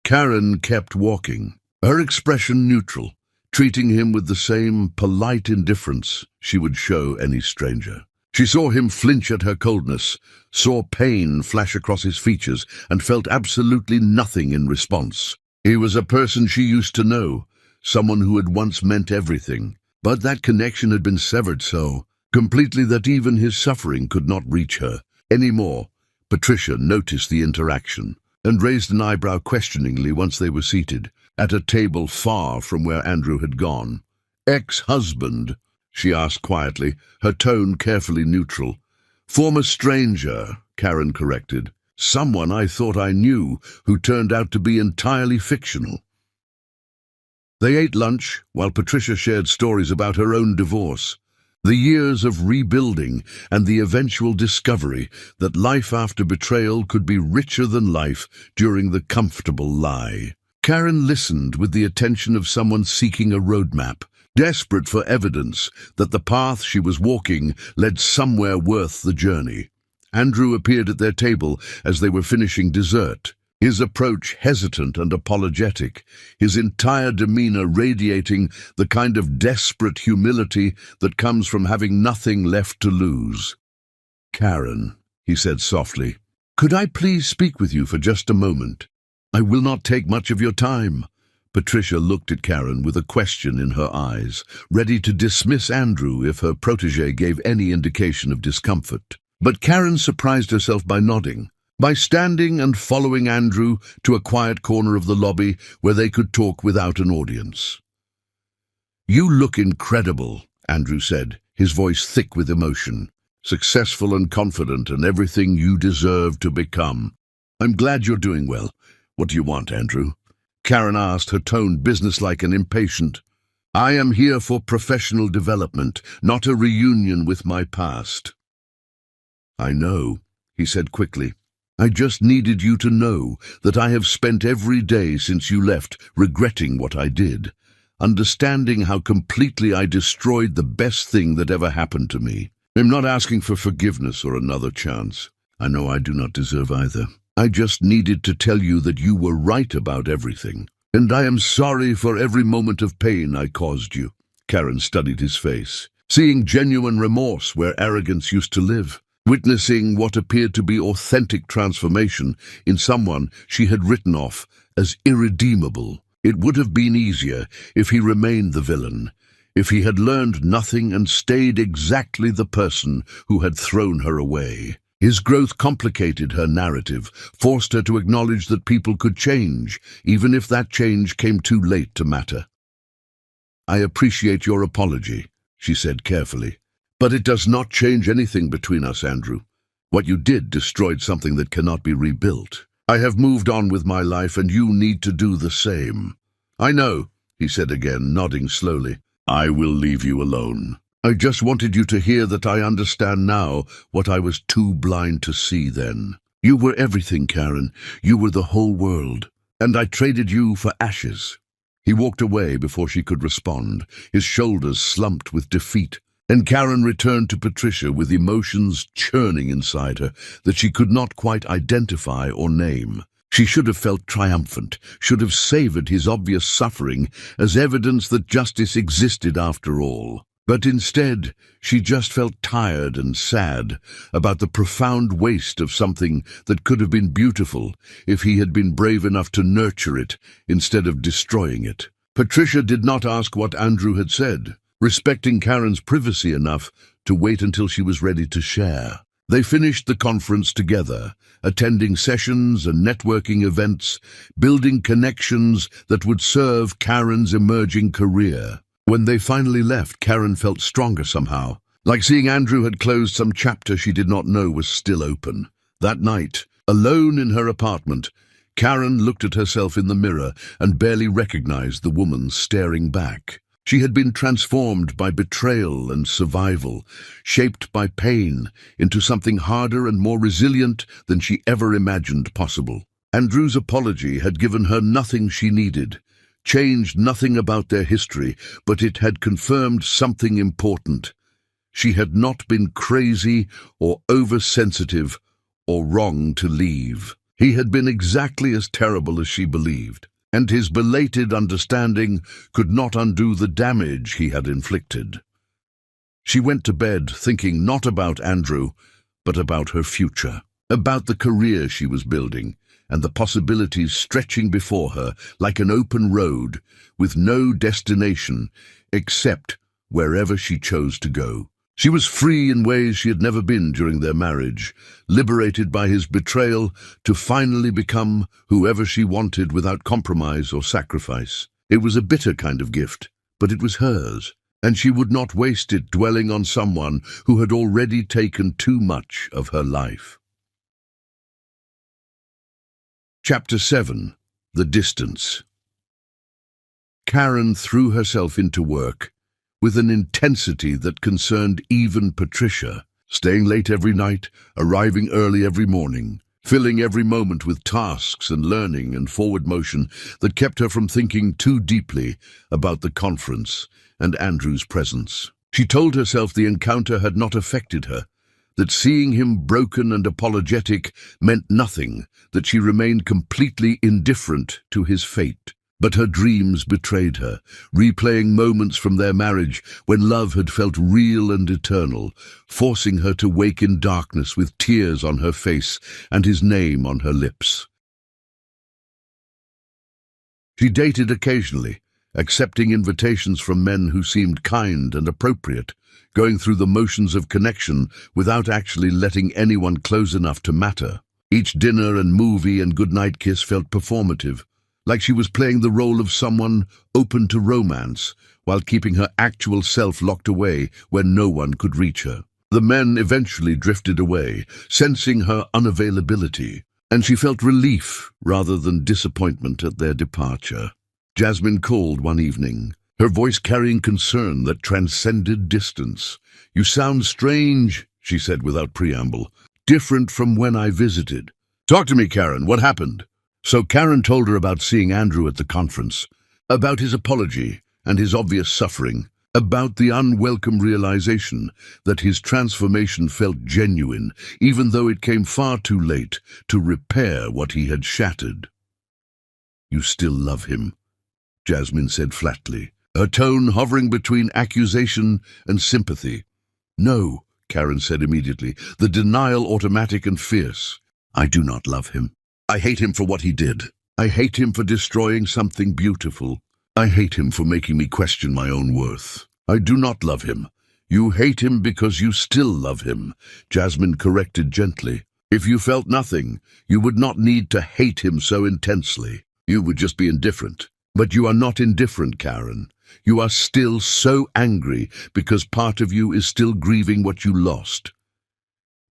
S1: Karen kept walking, her expression neutral, treating him with the same polite indifference she would show any stranger. She saw him flinch at her coldness, saw pain flash across his features, and felt absolutely nothing in response. He was a person she used to know, someone who had once meant everything, but that connection had been severed so completely that even his suffering could not reach her anymore. Patricia noticed the interaction and raised an eyebrow questioningly once they were seated, at a table far from where Andrew had gone. "Ex-husband?" she asked quietly, her tone carefully neutral. "Former stranger," Karen corrected. "Someone I thought I knew, who turned out to be entirely fictional." They ate lunch, while Patricia shared stories about her own divorce, the years of rebuilding and the eventual discovery that life after betrayal could be richer than life during the comfortable lie. Karen listened with the attention of someone seeking a roadmap, desperate for evidence that the path she was walking led somewhere worth the journey. Andrew appeared at their table as they were finishing dessert, his approach hesitant and apologetic, his entire demeanor radiating the kind of desperate humility that comes from having nothing left to lose. "Karen," he said softly, "could I please speak with you for just a moment? I will not take much of your time." Patricia looked at Karen with a question in her eyes, ready to dismiss Andrew if her protégé gave any indication of discomfort. But Karen surprised herself by nodding, by standing and following Andrew to a quiet corner of the lobby where they could talk without an audience. "You look incredible," Andrew said, his voice thick with emotion. "Successful and confident and everything you deserve to become. I'm glad you're doing well. What do you want, Andrew?" Karen asked, her tone businesslike and impatient. "I am here for professional development, not a reunion with my past." "I know," he said quickly. "I just needed you to know that I have spent every day since you left regretting what I did, understanding how completely I destroyed the best thing that ever happened to me. I'm not asking for forgiveness or another chance. I know I do not deserve either. I just needed to tell you that you were right about everything, and I am sorry for every moment of pain I caused you." Karen studied his face, seeing genuine remorse where arrogance used to live, witnessing what appeared to be authentic transformation in someone she had written off as irredeemable. It would have been easier if he remained the villain, if he had learned nothing and stayed exactly the person who had thrown her away. His growth complicated her narrative, forced her to acknowledge that people could change, even if that change came too late to matter. "I appreciate your apology," she said carefully. "But it does not change anything between us, Andrew. What you did destroyed something that cannot be rebuilt. I have moved on with my life, and you need to do the same." "I know," he said again, nodding slowly. "I will leave you alone. I just wanted you to hear that I understand now what I was too blind to see then. You were everything, Karen. You were the whole world. And I traded you for ashes." He walked away before she could respond, his shoulders slumped with defeat. And Karen returned to Patricia with emotions churning inside her that she could not quite identify or name. She should have felt triumphant, should have savored his obvious suffering as evidence that justice existed after all. But instead, she just felt tired and sad about the profound waste of something that could have been beautiful if he had been brave enough to nurture it instead of destroying it. Patricia did not ask what Andrew had said, respecting Karen's privacy enough to wait until she was ready to share. They finished the conference together, attending sessions and networking events, building connections that would serve Karen's emerging career. When they finally left, Karen felt stronger somehow, like seeing Andrew had closed some chapter she did not know was still open. That night, alone in her apartment, Karen looked at herself in the mirror and barely recognized the woman staring back. She had been transformed by betrayal and survival, shaped by pain into something harder and more resilient than she ever imagined possible. Andrew's apology had given her nothing she needed, changed nothing about their history, but it had confirmed something important. She had not been crazy or oversensitive or wrong to leave. He had been exactly as terrible as she believed, and his belated understanding could not undo the damage he had inflicted. She went to bed thinking not about Andrew, but about her future, about the career she was building, and the possibilities stretching before her like an open road with no destination except wherever she chose to go. She was free in ways she had never been during their marriage, liberated by his betrayal to finally become whoever she wanted without compromise or sacrifice. It was a bitter kind of gift, but it was hers, and she would not waste it dwelling on someone who had already taken too much of her life. Chapter 7. The Distance. Karen threw herself into work with an intensity that concerned even Patricia, staying late every night, arriving early every morning, filling every moment with tasks and learning and forward motion that kept her from thinking too deeply about the conference and Andrew's presence. She told herself the encounter had not affected her, that seeing him broken and apologetic meant nothing, that she remained completely indifferent to his fate. But her dreams betrayed her, replaying moments from their marriage when love had felt real and eternal, forcing her to wake in darkness with tears on her face and his name on her lips. She dated occasionally, accepting invitations from men who seemed kind and appropriate, going through the motions of connection without actually letting anyone close enough to matter. Each dinner and movie and goodnight kiss felt performative, like she was playing the role of someone open to romance, while keeping her actual self locked away where no one could reach her. The men eventually drifted away, sensing her unavailability, and she felt relief rather than disappointment at their departure. Jasmine called one evening, her voice carrying concern that transcended distance. "You sound strange," she said without preamble, "different from when I visited." "Talk to me, Karen. What happened?" So Karen told her about seeing Andrew at the conference, about his apology and his obvious suffering, about the unwelcome realization that his transformation felt genuine, even though it came far too late to repair what he had shattered. "You still love him," Jasmine said flatly, her tone hovering between accusation and sympathy. "No," Karen said immediately, the denial automatic and fierce. "I do not love him. I hate him for what he did. I hate him for destroying something beautiful. I hate him for making me question my own worth." I do not love him. You hate him because you still love him, Jasmine corrected gently. If you felt nothing, you would not need to hate him so intensely. You would just be indifferent. But you are not indifferent, Karen. You are still so angry because part of you is still grieving what you lost.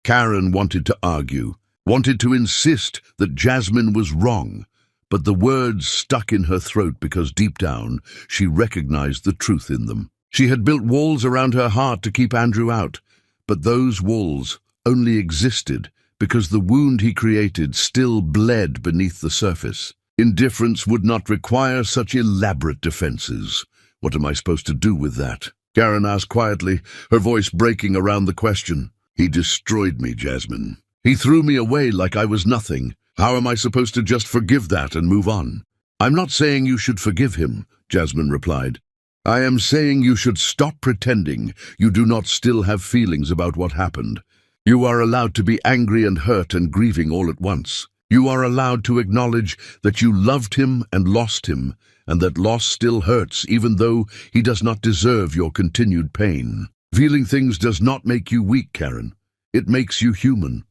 S1: Karen wanted to argue, wanted to insist that Jasmine was wrong, but the words stuck in her throat because deep down she recognized the truth in them. She had built walls around her heart to keep Andrew out, but those walls only existed because the wound he created still bled beneath the surface. Indifference would not require such elaborate defenses. What am I supposed to do with that? Karen asked quietly, her voice breaking around the question. He destroyed me, Jasmine. He threw me away like I was nothing. How am I supposed to just forgive that and move on? I'm not saying you should forgive him, Jasmine replied. I am saying you should stop pretending you do not still have feelings about what happened. You are allowed to be angry and hurt and grieving all at once. You are allowed to acknowledge that you loved him and lost him, and that loss still hurts even though he does not deserve your continued pain. Feeling things does not make you weak, Karen. It makes you human.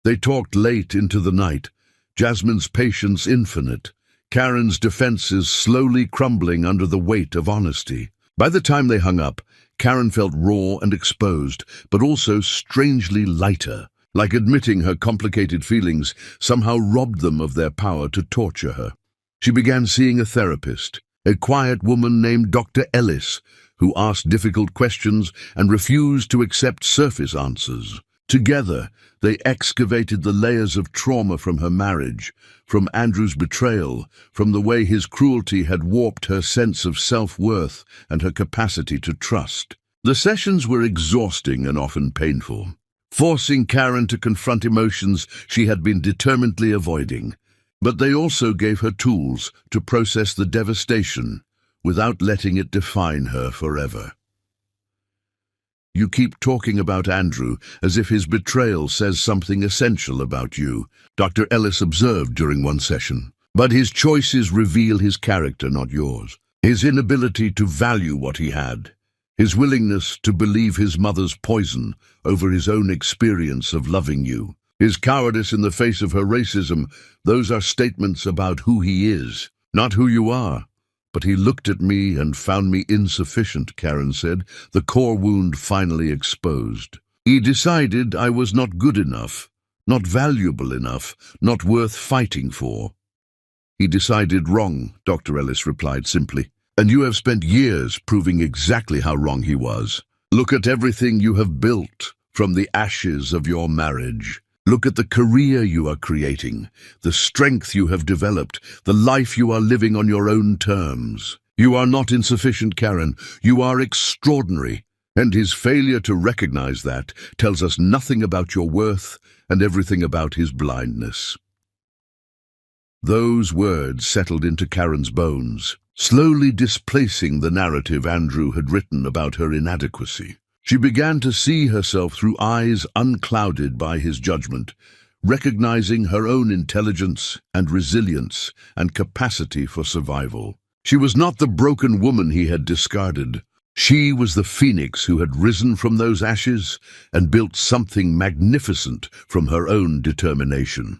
S1: They talked late into the night, Jasmine's patience infinite, Karen's defenses slowly crumbling under the weight of honesty. By the time they hung up, Karen felt raw and exposed, but also strangely lighter, like admitting her complicated feelings somehow robbed them of their power to torture her. She began seeing a therapist, a quiet woman named Dr. Ellis, who asked difficult questions and refused to accept surface answers. Together, they excavated the layers of trauma from her marriage, from Andrew's betrayal, from the way his cruelty had warped her sense of self-worth and her capacity to trust. The sessions were exhausting and often painful, forcing Karen to confront emotions she had been determinedly avoiding. But they also gave her tools to process the devastation without letting it define her forever. You keep talking about Andrew as if his betrayal says something essential about you, Dr. Ellis observed during one session. But his choices reveal his character, not yours. His inability to value what he had. His willingness to believe his mother's poison over his own experience of loving you. His cowardice in the face of her racism, those are statements about who he is, not who you are. But he looked at me and found me insufficient, Karen said, the core wound finally exposed. He decided I was not good enough, not valuable enough, not worth fighting for. He decided wrong, Dr. Ellis replied simply. And you have spent years proving exactly how wrong he was. Look at everything you have built from the ashes of your marriage. Look at the career you are creating, the strength you have developed, the life you are living on your own terms. You are not insufficient, Karen. You are extraordinary. And his failure to recognize that tells us nothing about your worth and everything about his blindness. Those words settled into Karen's bones, slowly displacing the narrative Andrew had written about her inadequacy. She began to see herself through eyes unclouded by his judgment, recognizing her own intelligence and resilience and capacity for survival. She was not the broken woman he had discarded. She was the phoenix who had risen from those ashes and built something magnificent from her own determination.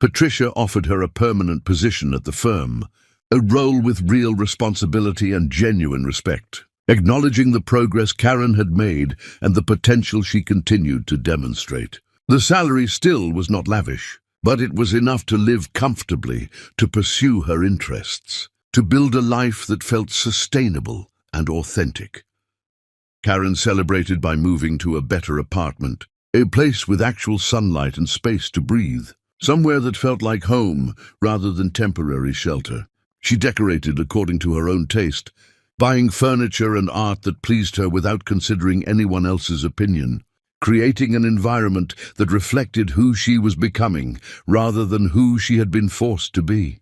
S1: Patricia offered her a permanent position at the firm, a role with real responsibility and genuine respect. Acknowledging the progress Karen had made and the potential she continued to demonstrate. The salary still was not lavish, but it was enough to live comfortably, to pursue her interests, to build a life that felt sustainable and authentic. Karen celebrated by moving to a better apartment, a place with actual sunlight and space to breathe, somewhere that felt like home rather than temporary shelter. She decorated according to her own taste, buying furniture and art that pleased her without considering anyone else's opinion, creating an environment that reflected who she was becoming rather than who she had been forced to be.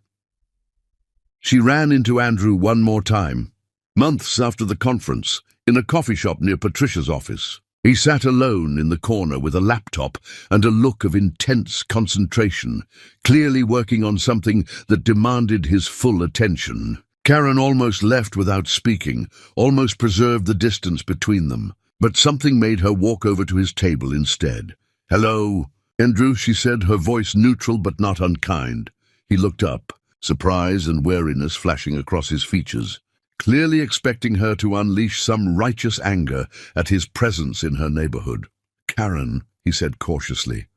S1: She ran into Andrew one more time, months after the conference, in a coffee shop near Patricia's office. He sat alone in the corner with a laptop and a look of intense concentration, clearly working on something that demanded his full attention. Karen almost left without speaking, almost preserved the distance between them. But something made her walk over to his table instead. "Hello, Andrew," she said, her voice neutral but not unkind. He looked up, surprise and wariness flashing across his features, clearly expecting her to unleash some righteous anger at his presence in her neighborhood. "Karen," he said cautiously,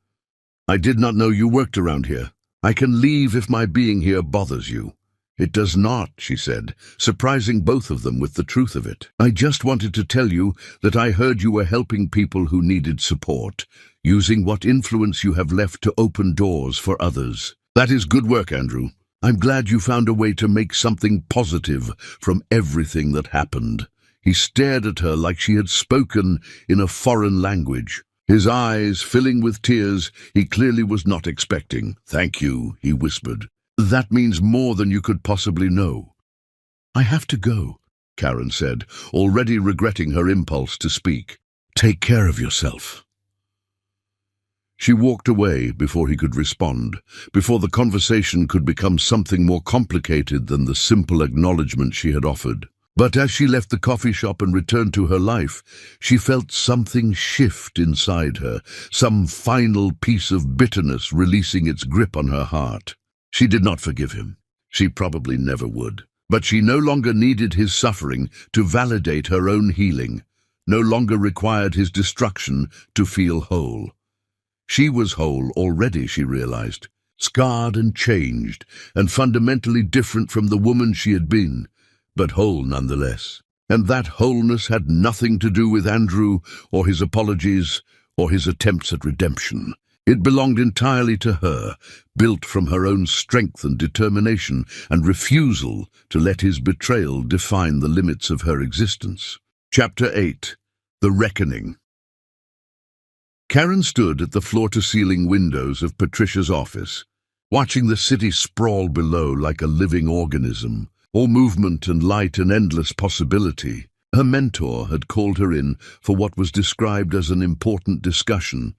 S1: "I did not know you worked around here. I can leave if my being here bothers you." "It does not," she said, surprising both of them with the truth of it. "I just wanted to tell you that I heard you were helping people who needed support, using what influence you have left to open doors for others. That is good work, Andrew. I'm glad you found a way to make something positive from everything that happened." He stared at her like she had spoken in a foreign language, his eyes filling with tears he clearly was not expecting. "Thank you," he whispered. "That means more than you could possibly know." "I have to go," Karen said, already regretting her impulse to speak. "Take care of yourself." She walked away before he could respond, before the conversation could become something more complicated than the simple acknowledgement she had offered. But as she left the coffee shop and returned to her life, she felt something shift inside her, some final piece of bitterness releasing its grip on her heart. She did not forgive him. She probably never would. But she no longer needed his suffering to validate her own healing, no longer required his destruction to feel whole. She was whole already, she realized, scarred and changed, and fundamentally different from the woman she had been, but whole nonetheless. And that wholeness had nothing to do with Andrew or his apologies or his attempts at redemption. It belonged entirely to her, built from her own strength and determination and refusal to let his betrayal define the limits of her existence. Chapter 8. The Reckoning. Karen stood at the floor-to-ceiling windows of Patricia's office, watching the city sprawl below like a living organism, all movement and light and endless possibility. Her mentor had called her in for what was described as an important discussion,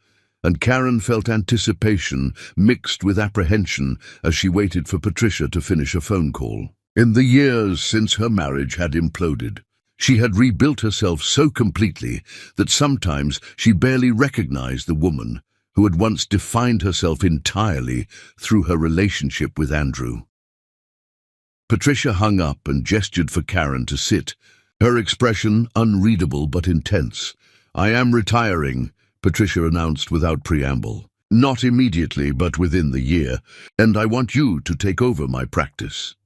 S1: and Karen felt anticipation mixed with apprehension as she waited for Patricia to finish a phone call. In the years since her marriage had imploded, she had rebuilt herself so completely that sometimes she barely recognized the woman who had once defined herself entirely through her relationship with Andrew. Patricia hung up and gestured for Karen to sit, her expression unreadable but intense. "I am retiring," Patricia announced without preamble. "Not immediately, but within the year, and I want you to take over my practice."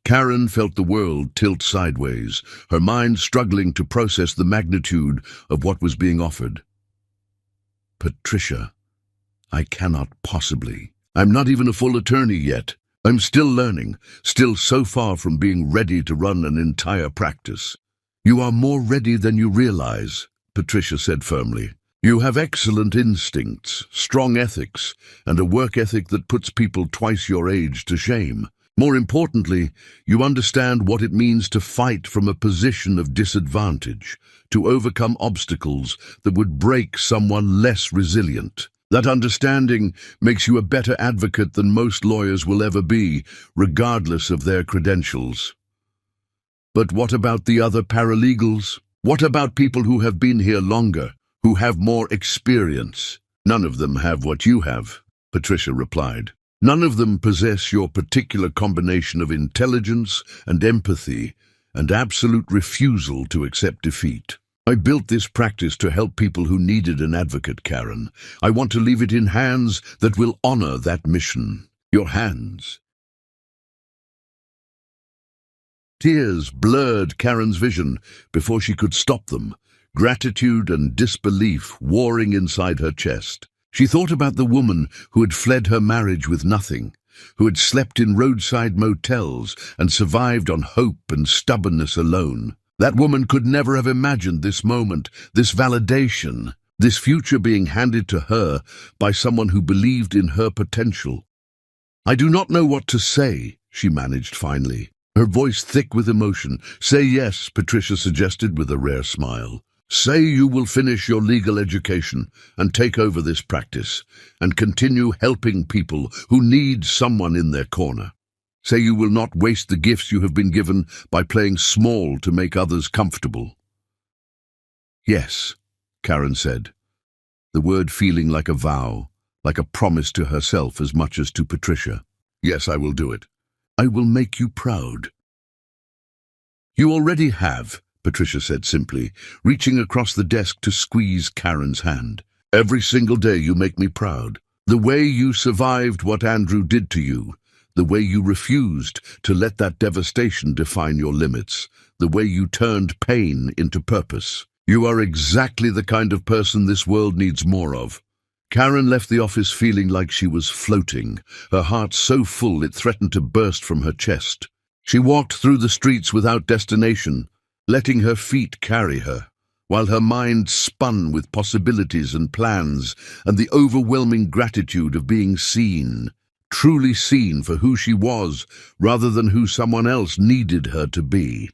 S1: Karen felt the world tilt sideways, her mind struggling to process the magnitude of what was being offered. "Patricia, I cannot possibly. I'm not even a full attorney yet. I'm still learning, still so far from being ready to run an entire practice." "You are more ready than you realize," Patricia said firmly. "You have excellent instincts, strong ethics, and a work ethic that puts people twice your age to shame. More importantly, you understand what it means to fight from a position of disadvantage, to overcome obstacles that would break someone less resilient. That understanding makes you a better advocate than most lawyers will ever be, regardless of their credentials." "But what about the other paralegals? What about people who have been here longer, who have more experience?" "None of them have what you have," Patricia replied. "None of them possess your particular combination of intelligence and empathy and absolute refusal to accept defeat. I built this practice to help people who needed an advocate, Karen. I want to leave it in hands that will honor that mission. Your hands." Tears blurred Karen's vision before she could stop them, gratitude and disbelief warring inside her chest. She thought about the woman who had fled her marriage with nothing, who had slept in roadside motels and survived on hope and stubbornness alone. That woman could never have imagined this moment, this validation, this future being handed to her by someone who believed in her potential. "I do not know what to say," she managed finally, her voice thick with emotion. "Say yes," Patricia suggested with a rare smile. "Say you will finish your legal education and take over this practice and continue helping people who need someone in their corner. Say you will not waste the gifts you have been given by playing small to make others comfortable. Yes, Karen said, the word feeling like a vow, like a promise to herself as much as to Patricia. Yes, I will do it. I will make you proud. You already have, Patricia said simply, reaching across the desk to squeeze Karen's hand. Every single day you make me proud. The way you survived what Andrew did to you, the way you refused to let that devastation define your limits, the way you turned pain into purpose. You are exactly the kind of person this world needs more of. Karen left the office feeling like she was floating, her heart so full it threatened to burst from her chest. She walked through the streets without destination, letting her feet carry her, while her mind spun with possibilities and plans and the overwhelming gratitude of being seen, truly seen for who she was rather than who someone else needed her to be.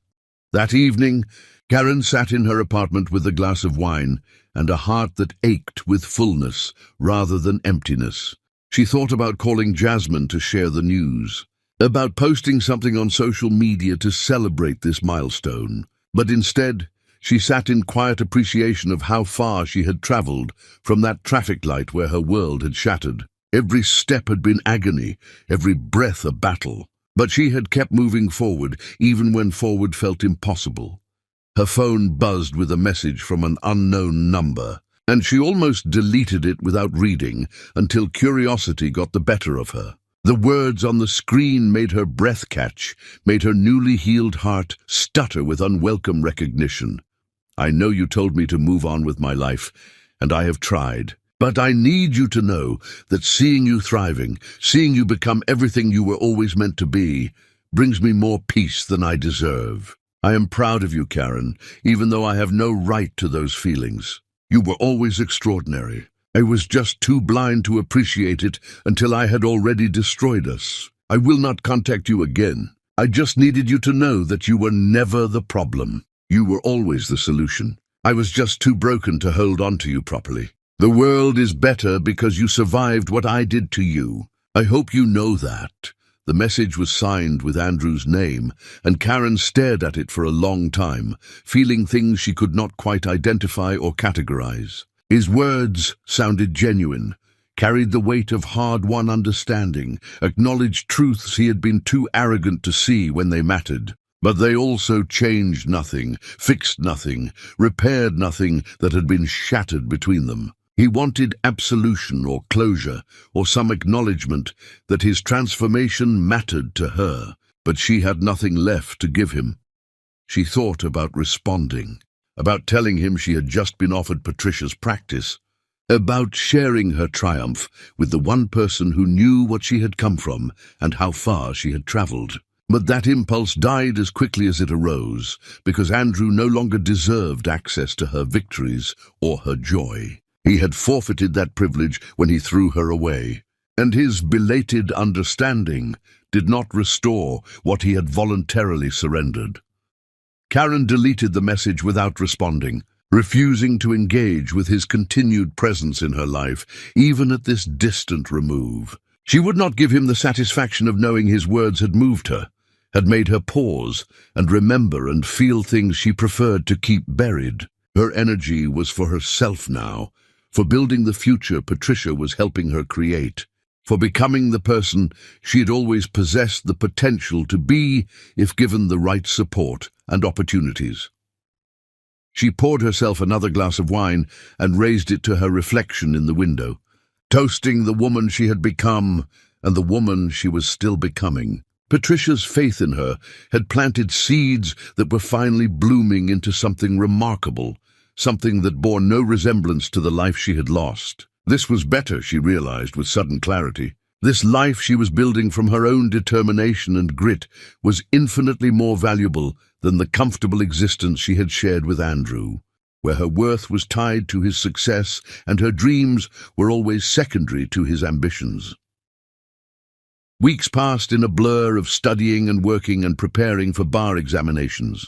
S1: That evening, Karen sat in her apartment with a glass of wine and a heart that ached with fullness rather than emptiness. She thought about calling Jasmine to share the news, about posting something on social media to celebrate this milestone. But instead, she sat in quiet appreciation of how far she had traveled from that traffic light where her world had shattered. Every step had been agony, every breath a battle. But she had kept moving forward, even when forward felt impossible. Her phone buzzed with a message from an unknown number, and she almost deleted it without reading until curiosity got the better of her. The words on the screen made her breath catch, made her newly healed heart stutter with unwelcome recognition. I know you told me to move on with my life, and I have tried. But I need you to know that seeing you thriving, seeing you become everything you were always meant to be, brings me more peace than I deserve. I am proud of you, Karen, even though I have no right to those feelings. You were always extraordinary. I was just too blind to appreciate it until I had already destroyed us. I will not contact you again. I just needed you to know that you were never the problem. You were always the solution. I was just too broken to hold on to you properly. The world is better because you survived what I did to you. I hope you know that. The message was signed with Andrew's name, and Karen stared at it for a long time, feeling things she could not quite identify or categorize. His words sounded genuine, carried the weight of hard-won understanding, acknowledged truths he had been too arrogant to see when they mattered. But they also changed nothing, fixed nothing, repaired nothing that had been shattered between them. He wanted absolution or closure or some acknowledgement that his transformation mattered to her, but she had nothing left to give him. She thought about responding, about telling him she had just been offered Patricia's practice, about sharing her triumph with the one person who knew what she had come from and how far she had traveled. But that impulse died as quickly as it arose, because Andrew no longer deserved access to her victories or her joy. He had forfeited that privilege when he threw her away, and his belated understanding did not restore what he had voluntarily surrendered. Karen deleted the message without responding, refusing to engage with his continued presence in her life, even at this distant remove. She would not give him the satisfaction of knowing his words had moved her, had made her pause and remember and feel things she preferred to keep buried. Her energy was for herself now, for building the future Patricia was helping her create, for becoming the person she had always possessed the potential to be if given the right support and opportunities. She poured herself another glass of wine and raised it to her reflection in the window, toasting the woman she had become and the woman she was still becoming. Patricia's faith in her had planted seeds that were finally blooming into something remarkable, something that bore no resemblance to the life she had lost. This was better, she realized with sudden clarity. This life she was building from her own determination and grit was infinitely more valuable than the comfortable existence she had shared with Andrew, where her worth was tied to his success and her dreams were always secondary to his ambitions. Weeks passed in a blur of studying and working and preparing for bar examinations.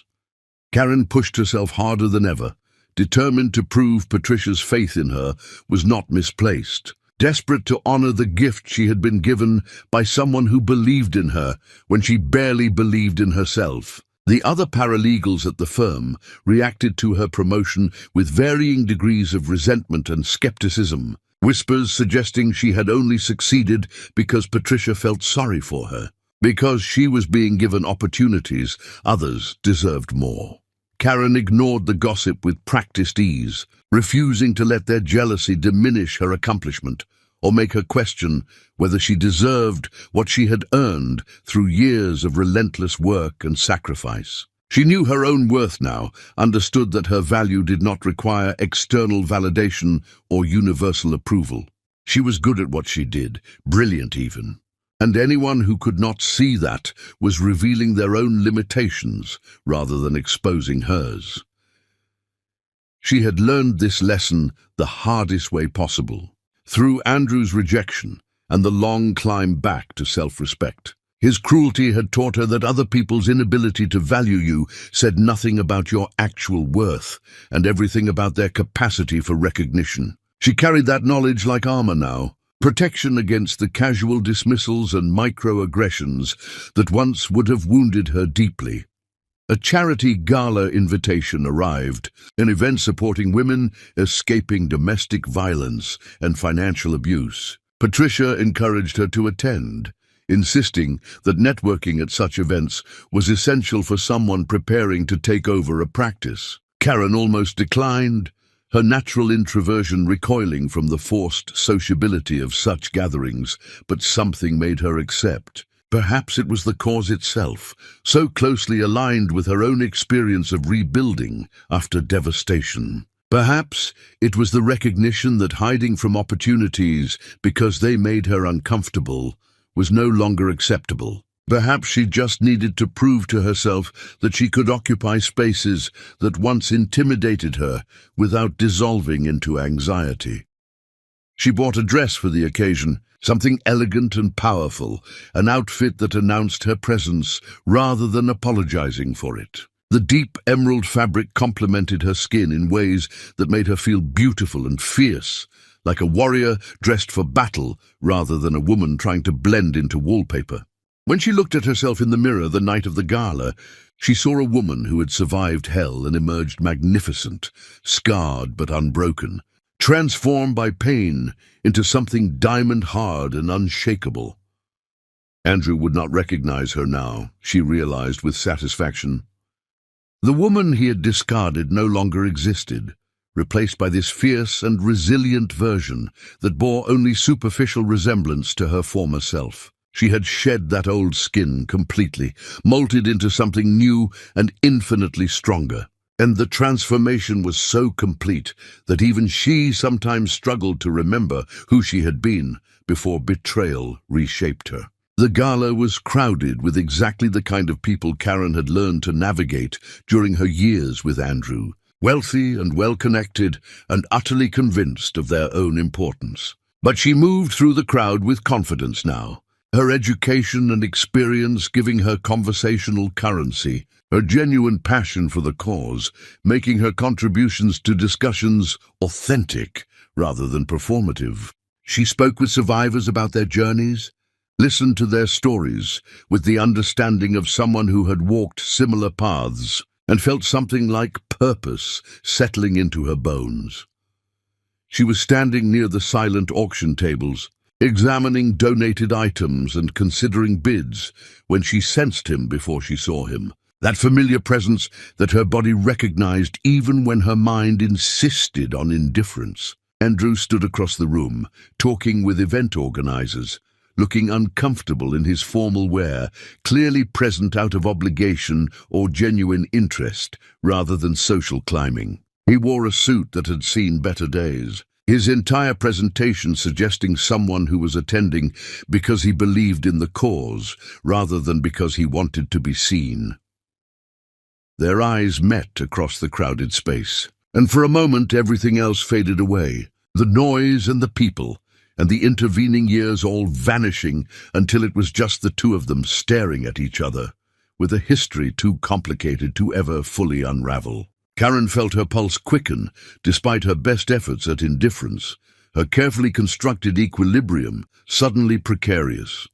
S1: Karen pushed herself harder than ever, determined to prove Patricia's faith in her was not misplaced, desperate to honor the gift she had been given by someone who believed in her when she barely believed in herself. The other paralegals at the firm reacted to her promotion with varying degrees of resentment and skepticism, whispers suggesting she had only succeeded because Patricia felt sorry for her. Because she was being given opportunities, others deserved more. Karen ignored the gossip with practiced ease, refusing to let their jealousy diminish her accomplishment or make her question whether she deserved what she had earned through years of relentless work and sacrifice. She knew her own worth now, understood that her value did not require external validation or universal approval. She was good at what she did, brilliant even. And anyone who could not see that was revealing their own limitations rather than exposing hers. She had learned this lesson the hardest way possible, through Andrew's rejection and the long climb back to self-respect. His cruelty had taught her that other people's inability to value you said nothing about your actual worth and everything about their capacity for recognition. She carried that knowledge like armor now, protection against the casual dismissals and microaggressions that once would have wounded her deeply. A charity gala invitation arrived, an event supporting women escaping domestic violence and financial abuse. Patricia encouraged her to attend, insisting that networking at such events was essential for someone preparing to take over a practice. Karen almost declined, her natural introversion recoiling from the forced sociability of such gatherings, but something made her accept. Perhaps it was the cause itself, so closely aligned with her own experience of rebuilding after devastation. Perhaps it was the recognition that hiding from opportunities because they made her uncomfortable was no longer acceptable. Perhaps she just needed to prove to herself that she could occupy spaces that once intimidated her without dissolving into anxiety. She bought a dress for the occasion, something elegant and powerful, an outfit that announced her presence rather than apologizing for it. The deep emerald fabric complemented her skin in ways that made her feel beautiful and fierce, like a warrior dressed for battle rather than a woman trying to blend into wallpaper. When she looked at herself in the mirror the night of the gala, she saw a woman who had survived hell and emerged magnificent, scarred but unbroken, transformed by pain into something diamond-hard and unshakable. Andrew would not recognize her now, she realized with satisfaction. The woman he had discarded no longer existed, replaced by this fierce and resilient version that bore only superficial resemblance to her former self. She had shed that old skin completely, molted into something new and infinitely stronger. And the transformation was so complete that even she sometimes struggled to remember who she had been before betrayal reshaped her. The gala was crowded with exactly the kind of people Karen had learned to navigate during her years with Andrew, wealthy and well-connected and utterly convinced of their own importance. But she moved through the crowd with confidence now, her education and experience giving her conversational currency, her genuine passion for the cause, making her contributions to discussions authentic rather than performative. She spoke with survivors about their journeys, listened to their stories with the understanding of someone who had walked similar paths and felt something like purpose settling into her bones. She was standing near the silent auction tables, examining donated items and considering bids when she sensed him before she saw him. That familiar presence that her body recognized even when her mind insisted on indifference. Andrew stood across the room, talking with event organizers, looking uncomfortable in his formal wear, clearly present out of obligation or genuine interest rather than social climbing. He wore a suit that had seen better days, his entire presentation suggesting someone who was attending because he believed in the cause rather than because he wanted to be seen. Their eyes met across the crowded space, and for a moment everything else faded away, the noise and the people, and the intervening years all vanishing until it was just the two of them staring at each other, with a history too complicated to ever fully unravel. Karen felt her pulse quicken, despite her best efforts at indifference, her carefully constructed equilibrium suddenly precarious.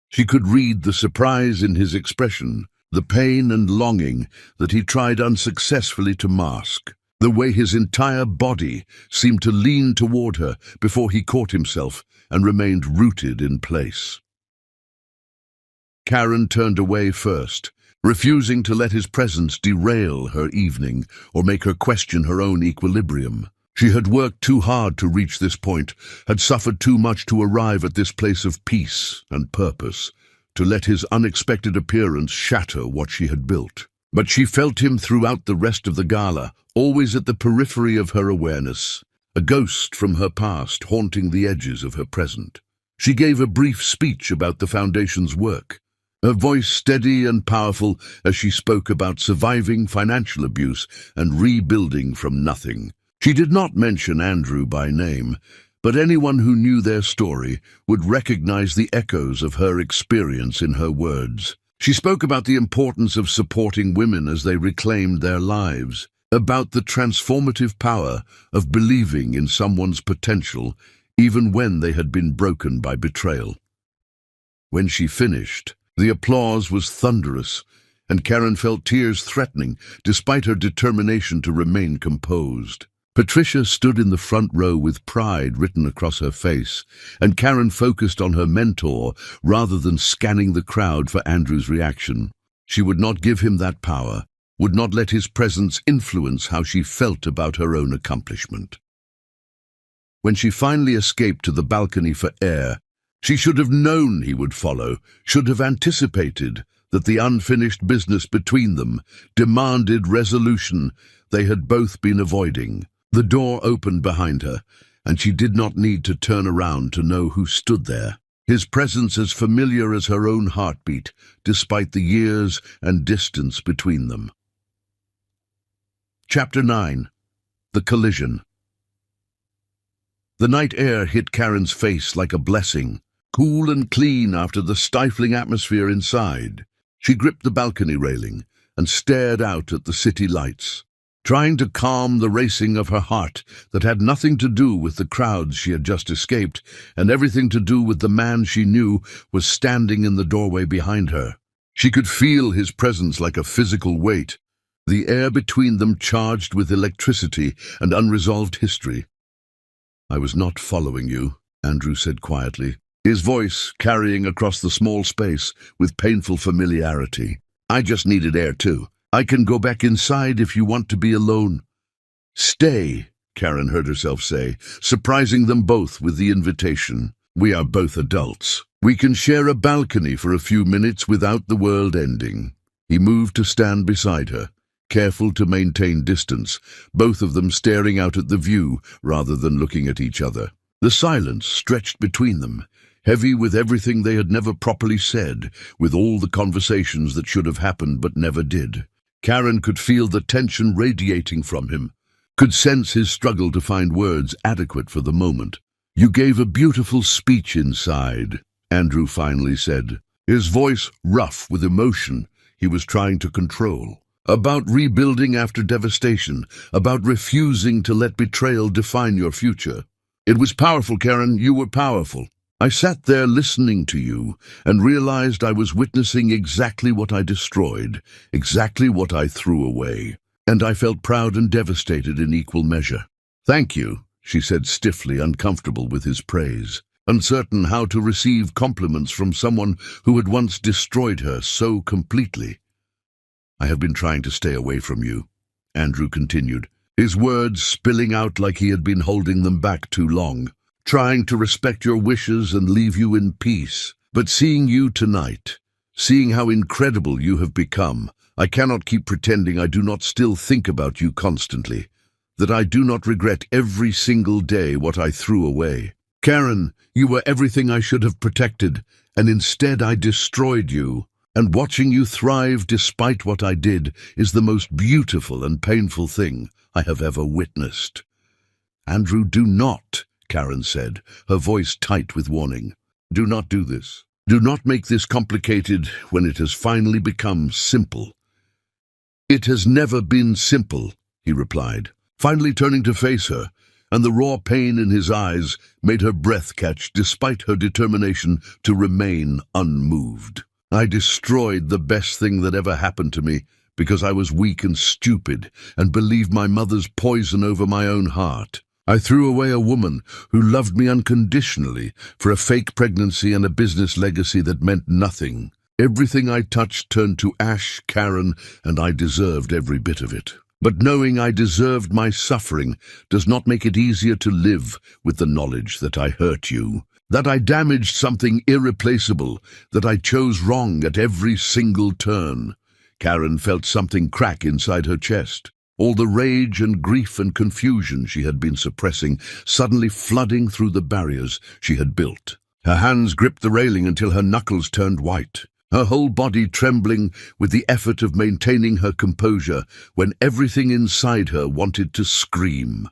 S1: She could read the surprise in his expression, the pain and longing that he tried unsuccessfully to mask, the way his entire body seemed to lean toward her before he caught himself and remained rooted in place. Karen turned away first, refusing to let his presence derail her evening or make her question her own equilibrium. She had worked too hard to reach this point, had suffered too much to arrive at this place of peace and purpose, to let his unexpected appearance shatter what she had built. But she felt him throughout the rest of the gala, always at the periphery of her awareness, a ghost from her past haunting the edges of her present. She gave a brief speech about the Foundation's work, her voice steady and powerful as she spoke about surviving financial abuse and rebuilding from nothing. She did not mention Andrew by name, but anyone who knew their story would recognize the echoes of her experience in her words. She spoke about the importance of supporting women as they reclaimed their lives, about the transformative power of believing in someone's potential even when they had been broken by betrayal. When she finished, the applause was thunderous, and Karen felt tears threatening despite her determination to remain composed. Patricia stood in the front row with pride written across her face, and Karen focused on her mentor rather than scanning the crowd for Andrew's reaction. She would not give him that power, would not let his presence influence how she felt about her own accomplishment. When she finally escaped to the balcony for air, she should have known he would follow, should have anticipated that the unfinished business between them demanded resolution they had both been avoiding. The door opened behind her, and she did not need to turn around to know who stood there. His presence as familiar as her own heartbeat, despite the years and distance between them. Chapter 9. The Collision. The night air hit Karen's face like a blessing, cool and clean after the stifling atmosphere inside. She gripped the balcony railing and stared out at the city lights, trying to calm the racing of her heart that had nothing to do with the crowds she had just escaped and everything to do with the man she knew was standing in the doorway behind her. She could feel his presence like a physical weight, the air between them charged with electricity and unresolved history. "I was not following you," Andrew said quietly, his voice carrying across the small space with painful familiarity. "I just needed air too. I can go back inside if you want to be alone." "Stay," Karen heard herself say, surprising them both with the invitation. "We are both adults. We can share a balcony for a few minutes without the world ending." He moved to stand beside her, careful to maintain distance, both of them staring out at the view rather than looking at each other. The silence stretched between them, heavy with everything they had never properly said, with all the conversations that should have happened but never did. Karen could feel the tension radiating from him, could sense his struggle to find words adequate for the moment. "You gave a beautiful speech inside," Andrew finally said, his voice rough with emotion he was trying to control. "About rebuilding after devastation, about refusing to let betrayal define your future. It was powerful, Karen, you were powerful. I sat there listening to you and realized I was witnessing exactly what I destroyed, exactly what I threw away. And I felt proud and devastated in equal measure." "Thank you," she said stiffly, uncomfortable with his praise, uncertain how to receive compliments from someone who had once destroyed her so completely. "I have been trying to stay away from you," Andrew continued, his words spilling out like he had been holding them back too long. "Trying to respect your wishes and leave you in peace. But seeing you tonight, seeing how incredible you have become, I cannot keep pretending I do not still think about you constantly, that I do not regret every single day what I threw away. Karen, you were everything I should have protected, and instead I destroyed you. And watching you thrive despite what I did is the most beautiful and painful thing I have ever witnessed." "Andrew, do not," Karen said, her voice tight with warning. "Do not do this. Do not make this complicated when it has finally become simple." "It has never been simple," he replied, finally turning to face her, and the raw pain in his eyes made her breath catch despite her determination to remain unmoved. I destroyed the best thing that ever happened to me because I was weak and stupid and believed my mother's poison over my own heart. I threw away a woman who loved me unconditionally for a fake pregnancy and a business legacy that meant nothing. Everything I touched turned to ash, Karen, and I deserved every bit of it. But knowing I deserved my suffering does not make it easier to live with the knowledge that I hurt you, that I damaged something irreplaceable, that I chose wrong at every single turn. Karen felt something crack inside her chest. All the rage and grief and confusion she had been suppressing suddenly flooding through the barriers she had built. Her hands gripped the railing until her knuckles turned white, her whole body trembling with the effort of maintaining her composure when everything inside her wanted to scream.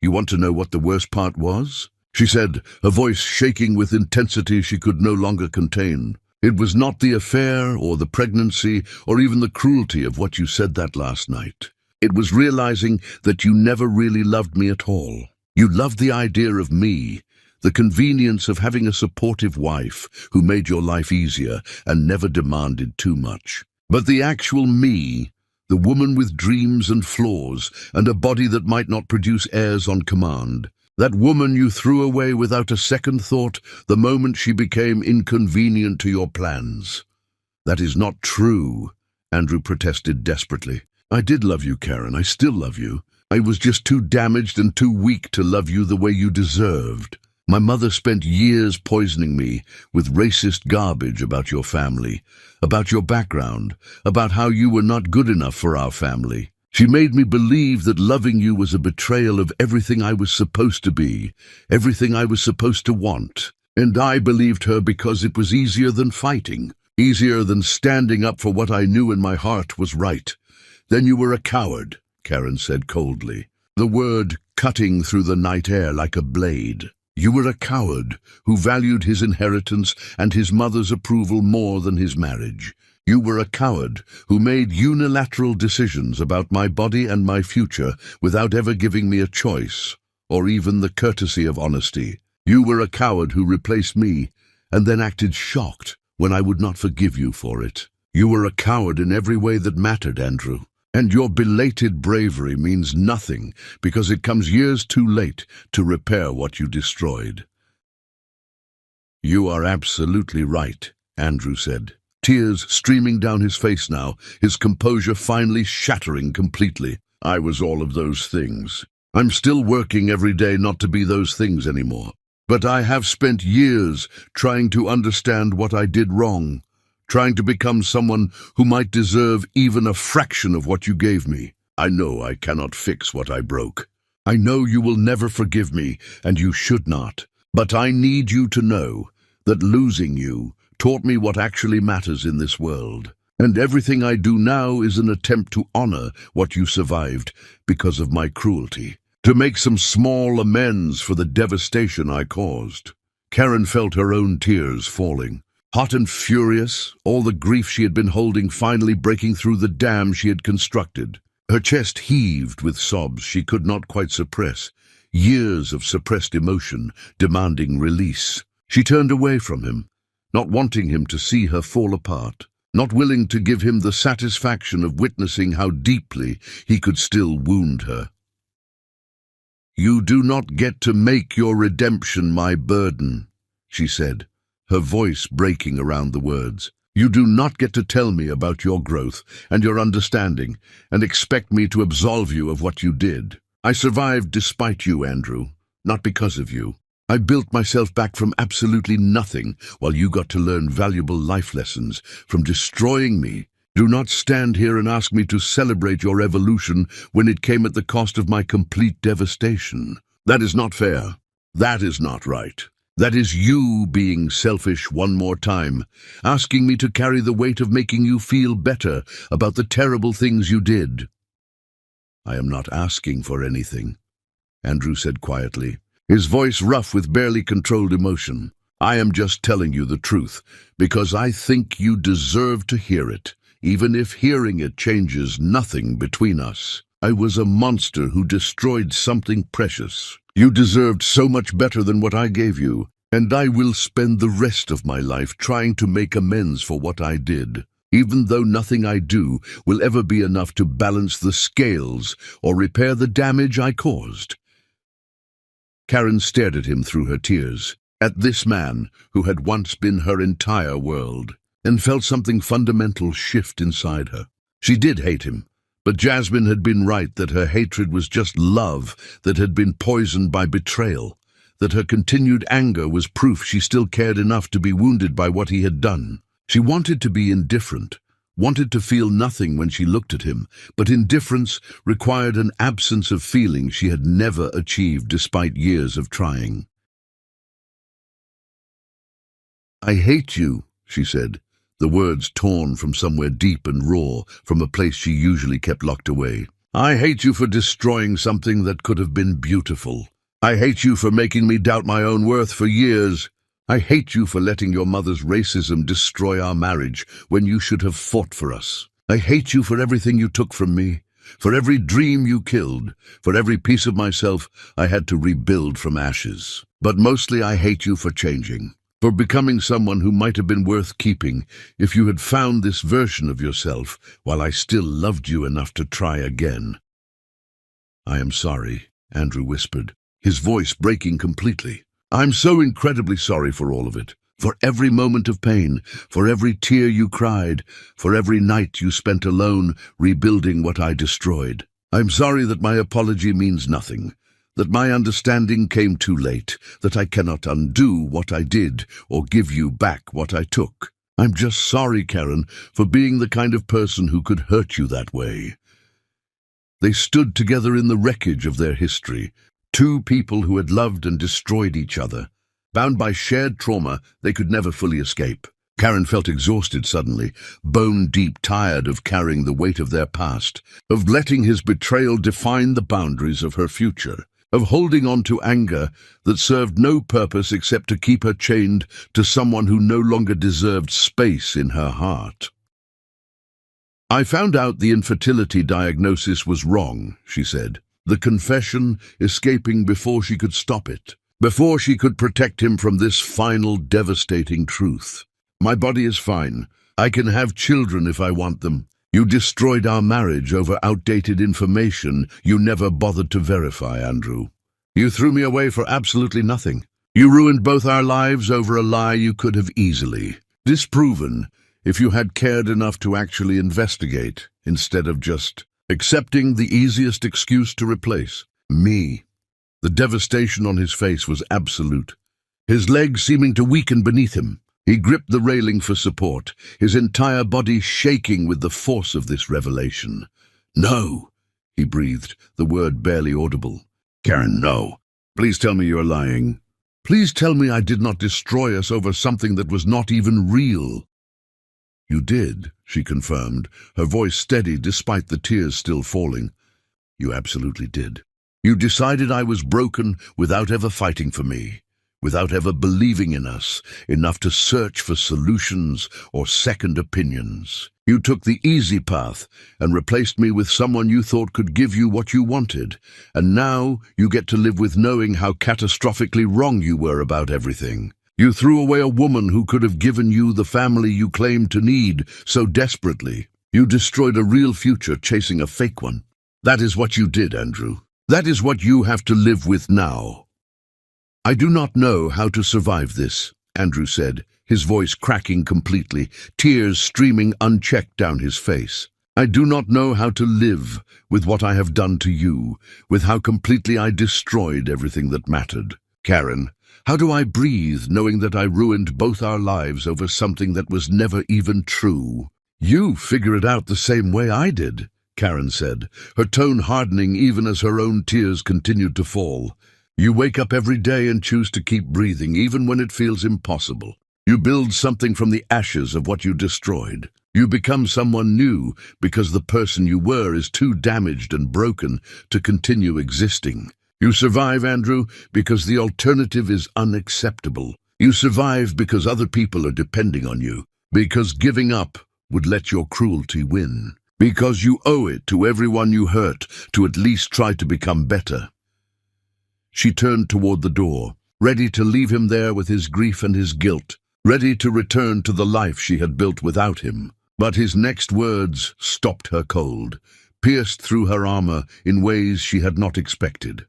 S1: "You want to know what the worst part was?" she said, her voice shaking with intensity she could no longer contain. "It was not the affair or the pregnancy or even the cruelty of what you said that last night. It was realizing that you never really loved me at all. You loved the idea of me, the convenience of having a supportive wife who made your life easier and never demanded too much. But the actual me, the woman with dreams and flaws and a body that might not produce heirs on command, that woman you threw away without a second thought the moment she became inconvenient to your plans." "That is not true," Andrew protested desperately. "I did love you, Karen. I still love you. I was just too damaged and too weak to love you the way you deserved. My mother spent years poisoning me with racist garbage about your family, about your background, about how you were not good enough for our family. She made me believe that loving you was a betrayal of everything I was supposed to be, everything I was supposed to want. And I believed her because it was easier than fighting, easier than standing up for what I knew in my heart was right. Then you were a coward," Karen said coldly, the word cutting through the night air like a blade. "You were a coward who valued his inheritance and his mother's approval more than his marriage. You were a coward who made unilateral decisions about my body and my future without ever giving me a choice, or even the courtesy of honesty. You were a coward who replaced me and then acted shocked when I would not forgive you for it. You were a coward in every way that mattered, Andrew. And your belated bravery means nothing because it comes years too late to repair what you destroyed." "You are absolutely right," Andrew said, tears streaming down his face now, his composure finally shattering completely. "I was all of those things. I'm still working every day not to be those things anymore. But I have spent years trying to understand what I did wrong, trying to become someone who might deserve even a fraction of what you gave me. I know I cannot fix what I broke. I know you will never forgive me, and you should not. But I need you to know that losing you taught me what actually matters in this world. And everything I do now is an attempt to honor what you survived because of my cruelty, to make some small amends for the devastation I caused." Karen felt her own tears falling. Hot and furious, all the grief she had been holding finally breaking through the dam she had constructed. Her chest heaved with sobs she could not quite suppress, years of suppressed emotion demanding release. She turned away from him, not wanting him to see her fall apart, not willing to give him the satisfaction of witnessing how deeply he could still wound her. "You do not get to make your redemption my burden," she said, her voice breaking around the words. "You do not get to tell me about your growth and your understanding and expect me to absolve you of what you did. I survived despite you, Andrew, not because of you. I built myself back from absolutely nothing while you got to learn valuable life lessons from destroying me. Do not stand here and ask me to celebrate your evolution when it came at the cost of my complete devastation. That is not fair. That is not right. That is you being selfish one more time, asking me to carry the weight of making you feel better about the terrible things you did." "I am not asking for anything," Andrew said quietly, his voice rough with barely controlled emotion. "I am just telling you the truth, because I think you deserve to hear it, even if hearing it changes nothing between us." I was a monster who destroyed something precious. You deserved so much better than what I gave you, and I will spend the rest of my life trying to make amends for what I did, even though nothing I do will ever be enough to balance the scales or repair the damage I caused." Karen stared at him through her tears, at this man who had once been her entire world, and felt something fundamental shift inside her. She did hate him, but Jasmine had been right that her hatred was just love that had been poisoned by betrayal, that her continued anger was proof she still cared enough to be wounded by what he had done. She wanted to be indifferent, wanted to feel nothing when she looked at him, but indifference required an absence of feeling she had never achieved despite years of trying. "I hate you," she said, the words torn from somewhere deep and raw, from a place she usually kept locked away. "I hate you for destroying something that could have been beautiful. I hate you for making me doubt my own worth for years. I hate you for letting your mother's racism destroy our marriage when you should have fought for us. I hate you for everything you took from me, for every dream you killed, for every piece of myself I had to rebuild from ashes. But mostly I hate you for changing, for becoming someone who might have been worth keeping if you had found this version of yourself while I still loved you enough to try again." "I am sorry," Andrew whispered, his voice breaking completely. "I'm so incredibly sorry for all of it, for every moment of pain, for every tear you cried, for every night you spent alone rebuilding what I destroyed. I'm sorry that my apology means nothing, that my understanding came too late, that I cannot undo what I did or give you back what I took. I'm just sorry, Karen, for being the kind of person who could hurt you that way." They stood together in the wreckage of their history, two people who had loved and destroyed each other. Bound by shared trauma they could never fully escape. Karen felt exhausted suddenly, bone-deep tired of carrying the weight of their past, of letting his betrayal define the boundaries of her future, of holding on to anger that served no purpose except to keep her chained to someone who no longer deserved space in her heart. "I found out the infertility diagnosis was wrong," she said, the confession escaping before she could stop it, before she could protect him from this final devastating truth. "My body is fine. I can have children if I want them. You destroyed our marriage over outdated information you never bothered to verify, Andrew. You threw me away for absolutely nothing. You ruined both our lives over a lie you could have easily disproven if you had cared enough to actually investigate, instead of just accepting the easiest excuse to replace me." The devastation on his face was absolute, his legs seeming to weaken beneath him. He gripped the railing for support, his entire body shaking with the force of this revelation. "No," he breathed, the word barely audible. "Karen, no. Please tell me you're lying. Please tell me I did not destroy us over something that was not even real." "You did," she confirmed, her voice steady despite the tears still falling. "You absolutely did. You decided I was broken without ever fighting for me, without ever believing in us enough to search for solutions or second opinions. You took the easy path and replaced me with someone you thought could give you what you wanted, and now you get to live with knowing how catastrophically wrong you were about everything. You threw away a woman who could have given you the family you claimed to need so desperately. You destroyed a real future chasing a fake one. That is what you did, Andrew. That is what you have to live with now." "I do not know how to survive this," Andrew said, his voice cracking completely, tears streaming unchecked down his face. "I do not know how to live with what I have done to you, with how completely I destroyed everything that mattered. Karen, how do I breathe knowing that I ruined both our lives over something that was never even true?" "You figure it out the same way I did," Karen said, her tone hardening even as her own tears continued to fall. "You wake up every day and choose to keep breathing even when it feels impossible. You build something from the ashes of what you destroyed. You become someone new because the person you were is too damaged and broken to continue existing. You survive, Andrew, because the alternative is unacceptable. You survive because other people are depending on you, because giving up would let your cruelty win. Because you owe it to everyone you hurt to at least try to become better. She turned toward the door, ready to leave him there with his grief and his guilt, ready to return to the life she had built without him. But his next words stopped her cold, pierced through her armor in ways she had not expected.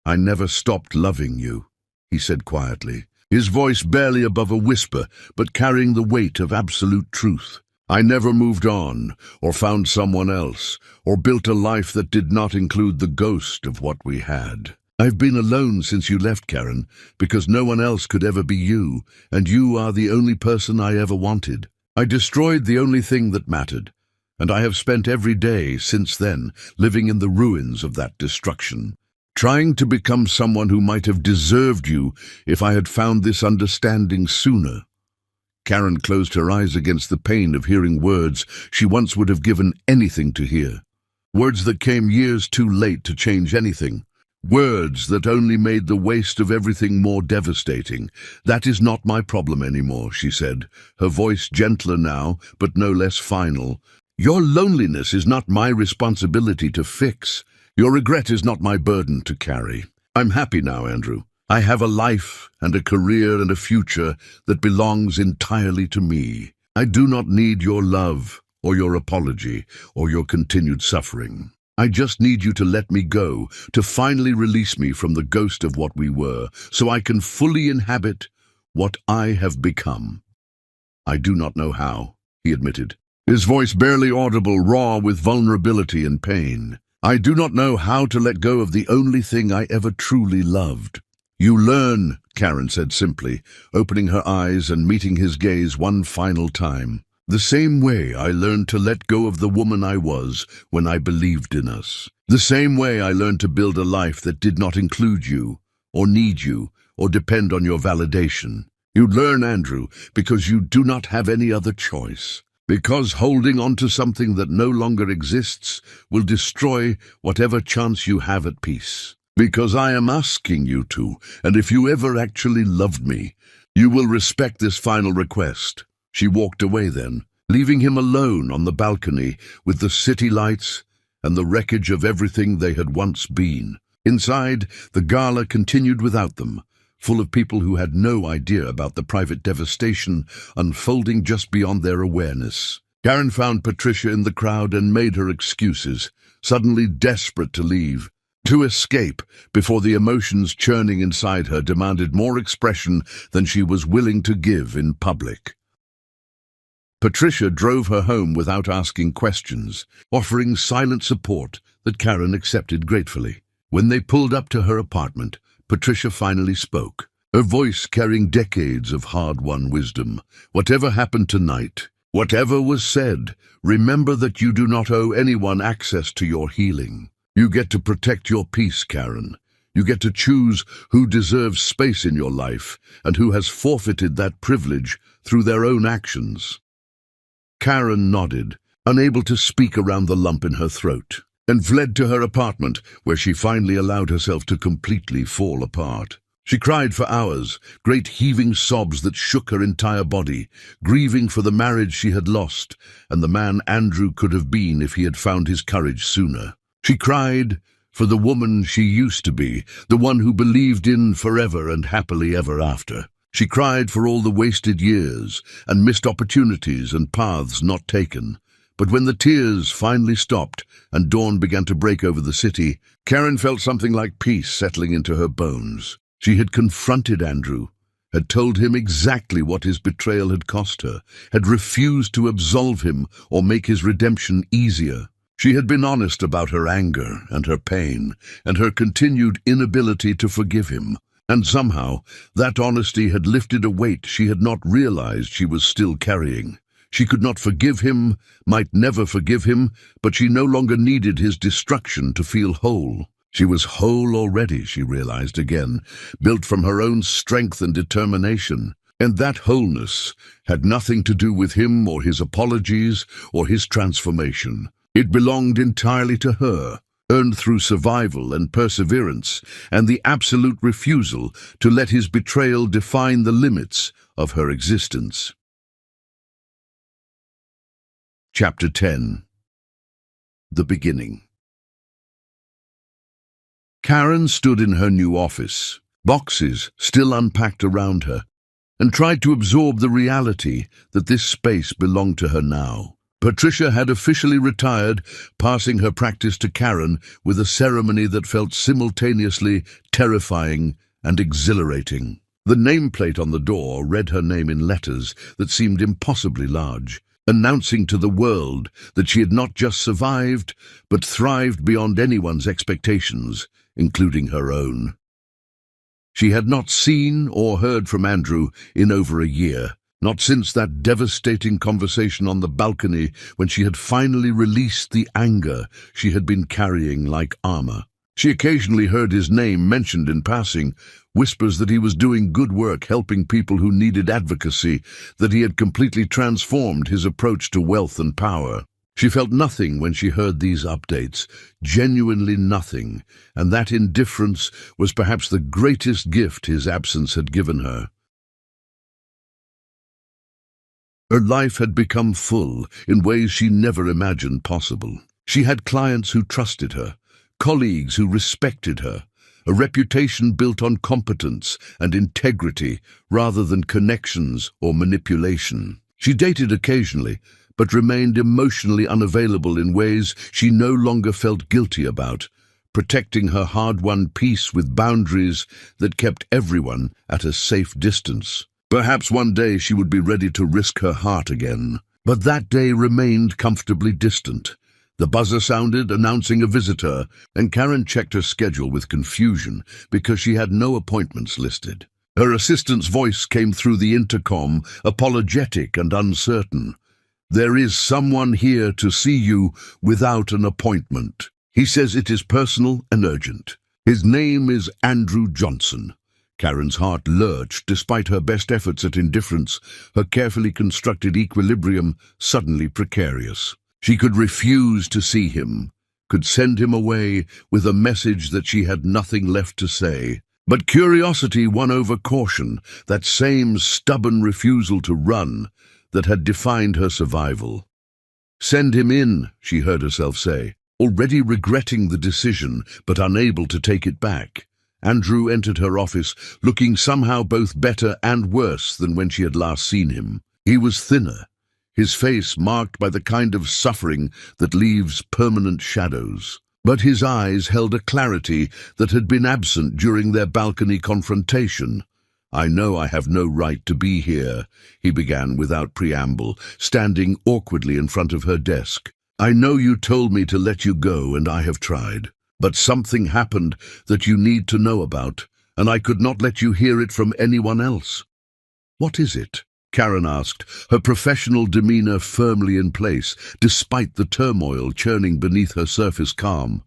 S1: "I never stopped loving you," he said quietly, his voice barely above a whisper, but carrying the weight of absolute truth. "I never moved on, or found someone else, or built a life that did not include the ghost of what we had. I've been alone since you left, Karen, because no one else could ever be you, and you are the only person I ever wanted. I destroyed the only thing that mattered, and I have spent every day since then living in the ruins of that destruction, trying to become someone who might have deserved you if I had found this understanding sooner." Karen closed her eyes against the pain of hearing words she once would have given anything to hear. Words that came years too late to change anything. Words that only made the waste of everything more devastating. "That is not my problem anymore," she said, her voice gentler now, but no less final. "Your loneliness is not my responsibility to fix. Your regret is not my burden to carry. I'm happy now, Andrew. I have a life and a career and a future that belongs entirely to me. I do not need your love or your apology or your continued suffering. I just need you to let me go, to finally release me from the ghost of what we were, so I can fully inhabit what I have become." "I do not know how," he admitted, his voice barely audible, raw with vulnerability and pain. "I do not know how to let go of the only thing I ever truly loved." "You learn," Karen said simply, opening her eyes and meeting his gaze one final time. "The same way I learned to let go of the woman I was when I believed in us. The same way I learned to build a life that did not include you, or need you, or depend on your validation. You learn, Andrew, because you do not have any other choice. Because holding on to something that no longer exists will destroy whatever chance you have at peace. Because I am asking you to, and if you ever actually loved me, you will respect this final request." She walked away then, leaving him alone on the balcony with the city lights and the wreckage of everything they had once been. Inside, the gala continued without them, full of people who had no idea about the private devastation unfolding just beyond their awareness. Karen found Patricia in the crowd and made her excuses, suddenly desperate to leave, to escape, before the emotions churning inside her demanded more expression than she was willing to give in public. Patricia drove her home without asking questions, offering silent support that Karen accepted gratefully. When they pulled up to her apartment, Patricia finally spoke, her voice carrying decades of hard-won wisdom. "Whatever happened tonight, whatever was said, remember that you do not owe anyone access to your healing. You get to protect your peace, Karen. You get to choose who deserves space in your life and who has forfeited that privilege through their own actions." Karen nodded, unable to speak around the lump in her throat, and fled to her apartment, where she finally allowed herself to completely fall apart. She cried for hours, great heaving sobs that shook her entire body, grieving for the marriage she had lost and the man Andrew could have been if he had found his courage sooner. She cried for the woman she used to be, the one who believed in forever and happily ever after. She cried for all the wasted years and missed opportunities and paths not taken. But when the tears finally stopped and dawn began to break over the city, Karen felt something like peace settling into her bones. She had confronted Andrew, had told him exactly what his betrayal had cost her, had refused to absolve him or make his redemption easier. She had been honest about her anger and her pain and her continued inability to forgive him. And somehow, that honesty had lifted a weight she had not realized she was still carrying. She could not forgive him, might never forgive him, but she no longer needed his destruction to feel whole. She was whole already, she realized again, built from her own strength and determination. And that wholeness had nothing to do with him or his apologies or his transformation. It belonged entirely to her, earned through survival and perseverance, and the absolute refusal to let his betrayal define the limits of her existence. Chapter 10. The beginning. Karen stood in her new office, boxes still unpacked around her, and tried to absorb the reality that this space belonged to her now. Patricia had officially retired, passing her practice to Karen with a ceremony that felt simultaneously terrifying and exhilarating. The nameplate on the door read her name in letters that seemed impossibly large, announcing to the world that she had not just survived, but thrived beyond anyone's expectations, including her own. She had not seen or heard from Andrew in over a year, not since that devastating conversation on the balcony when she had finally released the anger she had been carrying like armor. She occasionally heard his name mentioned in passing, whispers that he was doing good work helping people who needed advocacy, that he had completely transformed his approach to wealth and power. She felt nothing when she heard these updates, genuinely nothing, and that indifference was perhaps the greatest gift his absence had given her. Her life had become full in ways she never imagined possible. She had clients who trusted her, colleagues who respected her, a reputation built on competence and integrity rather than connections or manipulation. She dated occasionally, but remained emotionally unavailable in ways she no longer felt guilty about, protecting her hard-won peace with boundaries that kept everyone at a safe distance. Perhaps one day she would be ready to risk her heart again, but that day remained comfortably distant. The buzzer sounded, announcing a visitor, and Karen checked her schedule with confusion because she had no appointments listed. Her assistant's voice came through the intercom, apologetic and uncertain. "There is someone here to see you without an appointment. He says it is personal and urgent. His name is Andrew Johnson." Karen's heart lurched despite her best efforts at indifference, her carefully constructed equilibrium suddenly precarious. She could refuse to see him, could send him away with a message that she had nothing left to say. But curiosity won over caution, that same stubborn refusal to run that had defined her survival. "Send him in," she heard herself say, already regretting the decision but unable to take it back. Andrew entered her office, looking somehow both better and worse than when she had last seen him. He was thinner, his face marked by the kind of suffering that leaves permanent shadows. But his eyes held a clarity that had been absent during their balcony confrontation. "I know I have no right to be here," he began without preamble, standing awkwardly in front of her desk. "I know you told me to let you go, and I have tried. But something happened that you need to know about, and I could not let you hear it from anyone else." "What is it?" Karen asked, her professional demeanor firmly in place, despite the turmoil churning beneath her surface calm.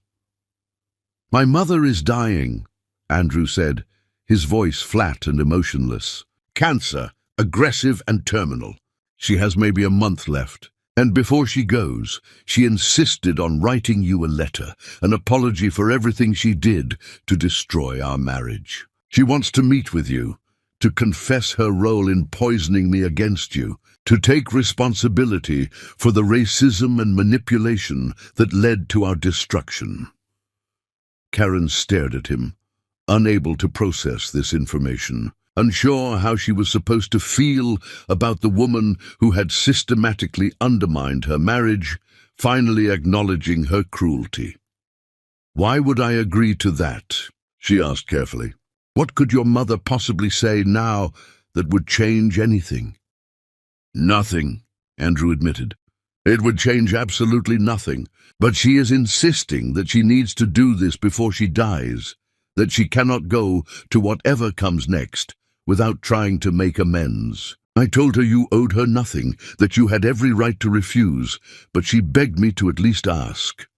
S1: "My mother is dying," Andrew said, his voice flat and emotionless. "Cancer, aggressive and terminal. She has maybe a month left. And before she goes, she insisted on writing you a letter, an apology for everything she did to destroy our marriage. She wants to meet with you, to confess her role in poisoning me against you, to take responsibility for the racism and manipulation that led to our destruction." Karen stared at him, unable to process this information, unsure how she was supposed to feel about the woman who had systematically undermined her marriage, finally acknowledging her cruelty. "Why would I agree to that?" she asked carefully. "What could your mother possibly say now that would change anything?" "Nothing," Andrew admitted. "It would change absolutely nothing, but she is insisting that she needs to do this before she dies, that she cannot go to whatever comes next without trying to make amends. I told her you owed her nothing, that you had every right to refuse, but she begged me to at least ask."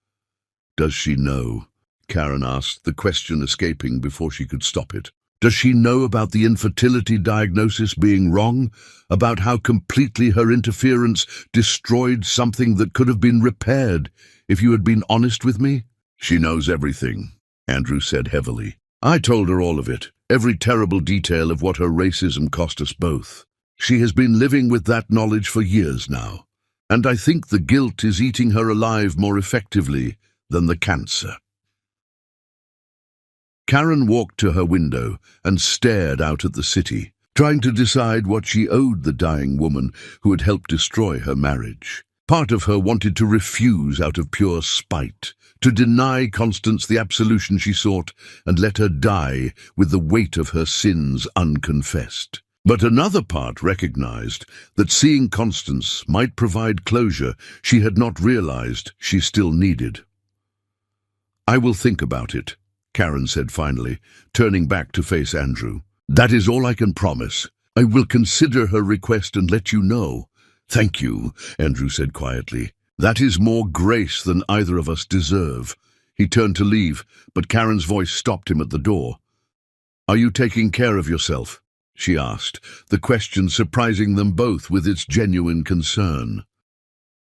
S1: "Does she know?" Karen asked, the question escaping before she could stop it. "Does she know about the infertility diagnosis being wrong? About how completely her interference destroyed something that could have been repaired if you had been honest with me?" "She knows everything," Andrew said heavily. "I told her all of it, every terrible detail of what her racism cost us both. She has been living with that knowledge for years now, and I think the guilt is eating her alive more effectively than the cancer." Karen walked to her window and stared out at the city, trying to decide what she owed the dying woman who had helped destroy her marriage. Part of her wanted to refuse out of pure spite, to deny Constance the absolution she sought and let her die with the weight of her sins unconfessed. But another part recognized that seeing Constance might provide closure she had not realized she still needed. "I will think about it," Karen said finally, turning back to face Andrew. "That is all I can promise. I will consider her request and let you know." "Thank you," Andrew said quietly. "That is more grace than either of us deserve." He turned to leave, but Karen's voice stopped him at the door. "Are you taking care of yourself?" she asked, the question surprising them both with its genuine concern.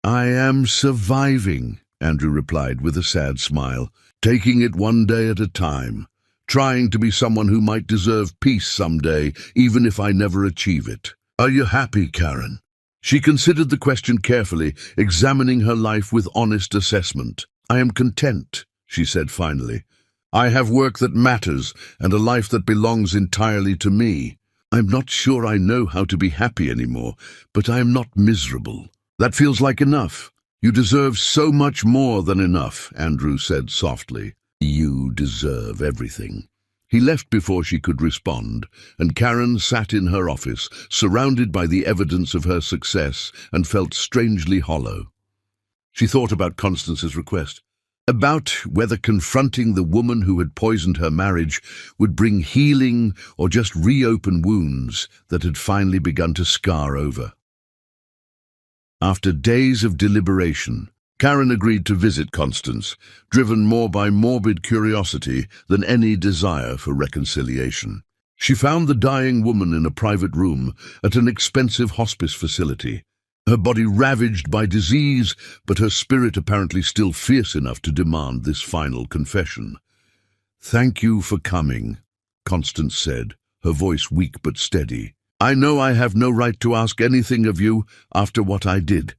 S1: "I am surviving," Andrew replied with a sad smile, "taking it one day at a time, trying to be someone who might deserve peace someday, even if I never achieve it. Are you happy, Karen?" She considered the question carefully, examining her life with honest assessment. "I am content," she said finally. "I have work that matters and a life that belongs entirely to me. I'm not sure I know how to be happy anymore, but I am not miserable. That feels like enough." "You deserve so much more than enough," Andrew said softly. "You deserve everything." He left before she could respond, and Karen sat in her office, surrounded by the evidence of her success, and felt strangely hollow. She thought about Constance's request, about whether confronting the woman who had poisoned her marriage would bring healing or just reopen wounds that had finally begun to scar over. After days of deliberation, Karen agreed to visit Constance, driven more by morbid curiosity than any desire for reconciliation. She found the dying woman in a private room at an expensive hospice facility, her body ravaged by disease, but her spirit apparently still fierce enough to demand this final confession. "Thank you for coming," Constance said, her voice weak but steady. "I know I have no right to ask anything of you after what I did."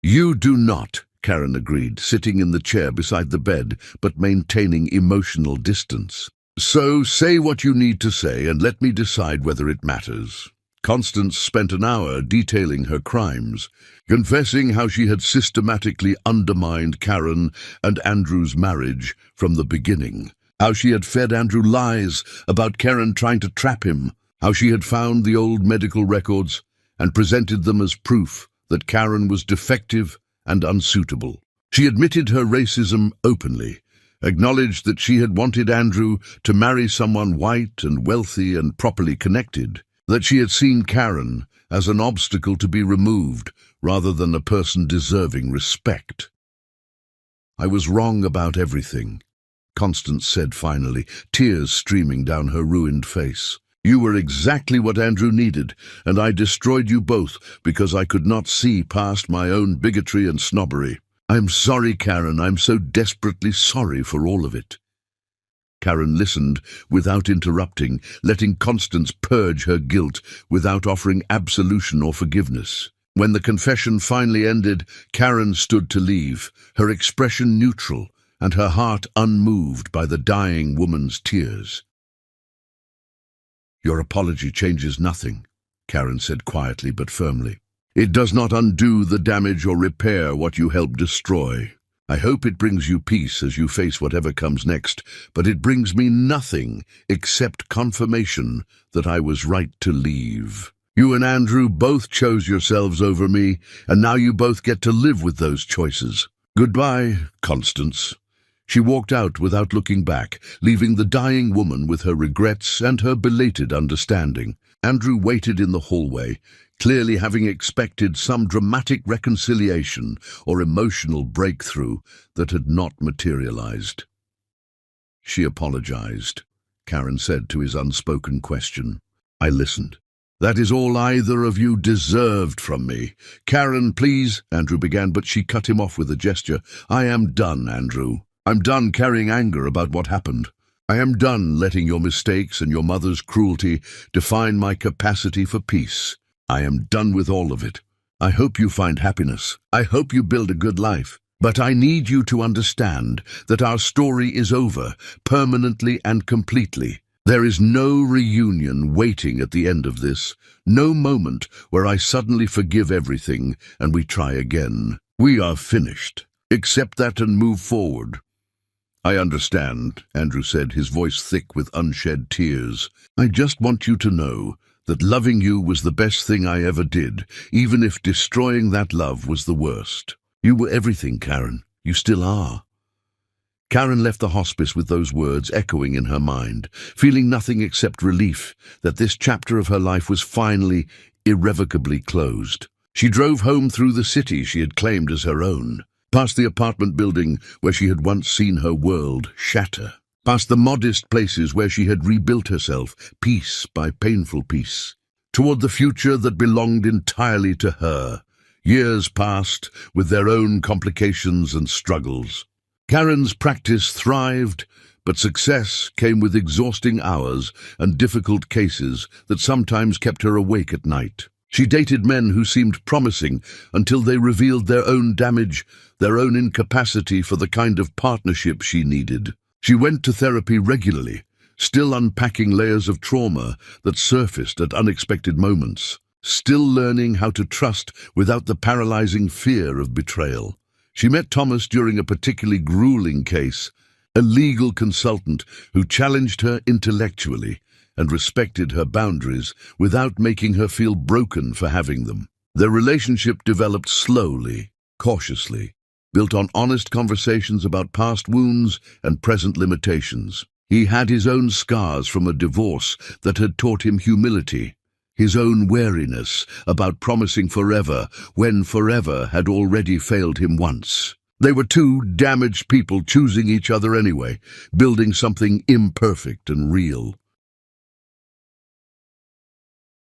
S1: "You do not," Karen agreed, sitting in the chair beside the bed, but maintaining emotional distance. "So say what you need to say and let me decide whether it matters." Constance spent an hour detailing her crimes, confessing how she had systematically undermined Karen and Andrew's marriage from the beginning, how she had fed Andrew lies about Karen trying to trap him, how she had found the old medical records and presented them as proof that Karen was defective and unsuitable. She admitted her racism openly, acknowledged that she had wanted Andrew to marry someone white and wealthy and properly connected, that she had seen Karen as an obstacle to be removed rather than a person deserving respect. "I was wrong about everything," Constance said finally, tears streaming down her ruined face. "You were exactly what Andrew needed, and I destroyed you both because I could not see past my own bigotry and snobbery. I'm sorry, Karen, I'm so desperately sorry for all of it." Karen listened without interrupting, letting Constance purge her guilt without offering absolution or forgiveness. When the confession finally ended, Karen stood to leave, her expression neutral and her heart unmoved by the dying woman's tears. "Your apology changes nothing," Karen said quietly but firmly. "It does not undo the damage or repair what you helped destroy. I hope it brings you peace as you face whatever comes next, but it brings me nothing except confirmation that I was right to leave. You and Andrew both chose yourselves over me, and now you both get to live with those choices. Goodbye, Constance." She walked out without looking back, leaving the dying woman with her regrets and her belated understanding. Andrew waited in the hallway, clearly having expected some dramatic reconciliation or emotional breakthrough that had not materialized. "She apologized," Karen said to his unspoken question. "I listened. That is all either of you deserved from me." "Karen, please," Andrew began, but she cut him off with a gesture. "I am done, Andrew. I'm done carrying anger about what happened. I am done letting your mistakes and your mother's cruelty define my capacity for peace. I am done with all of it. I hope you find happiness. I hope you build a good life. But I need you to understand that our story is over, permanently and completely. There is no reunion waiting at the end of this, no moment where I suddenly forgive everything and we try again. We are finished. Accept that and move forward. I understand, Andrew said, his voice thick with unshed tears. I just want you to know that loving you was the best thing I ever did, even if destroying that love was the worst. You were everything, Karen. You still are. Karen left the hospice with those words echoing in her mind, feeling nothing except relief that this chapter of her life was finally, irrevocably closed. She drove home through the city she had claimed as her own, past the apartment building where she had once seen her world shatter, past the modest places where she had rebuilt herself, piece by painful piece, toward the future that belonged entirely to her. Years passed, with their own complications and struggles. Karen's practice thrived, but success came with exhausting hours and difficult cases that sometimes kept her awake at night. She dated men who seemed promising until they revealed their own damage, their own incapacity for the kind of partnership she needed. She went to therapy regularly, still unpacking layers of trauma that surfaced at unexpected moments, still learning how to trust without the paralyzing fear of betrayal. She met Thomas during a particularly grueling case, a legal consultant who challenged her intellectually and respected her boundaries without making her feel broken for having them. Their relationship developed slowly, cautiously, built on honest conversations about past wounds and present limitations. He had his own scars from a divorce that had taught him humility, his own wariness about promising forever when forever had already failed him once. They were two damaged people choosing each other anyway, building something imperfect and real.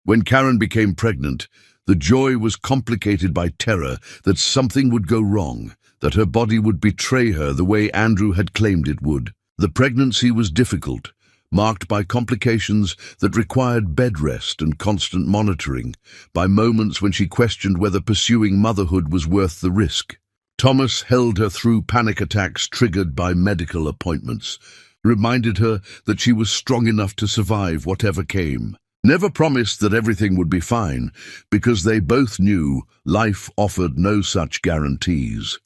S1: When Karen became pregnant, the joy was complicated by terror that something would go wrong, that her body would betray her the way Andrew had claimed it would. The pregnancy was difficult, marked by complications that required bed rest and constant monitoring, by moments when she questioned whether pursuing motherhood was worth the risk. Thomas held her through panic attacks triggered by medical appointments, reminded her that she was strong enough to survive whatever came. Never promised that everything would be fine, because they both knew life offered no such guarantees.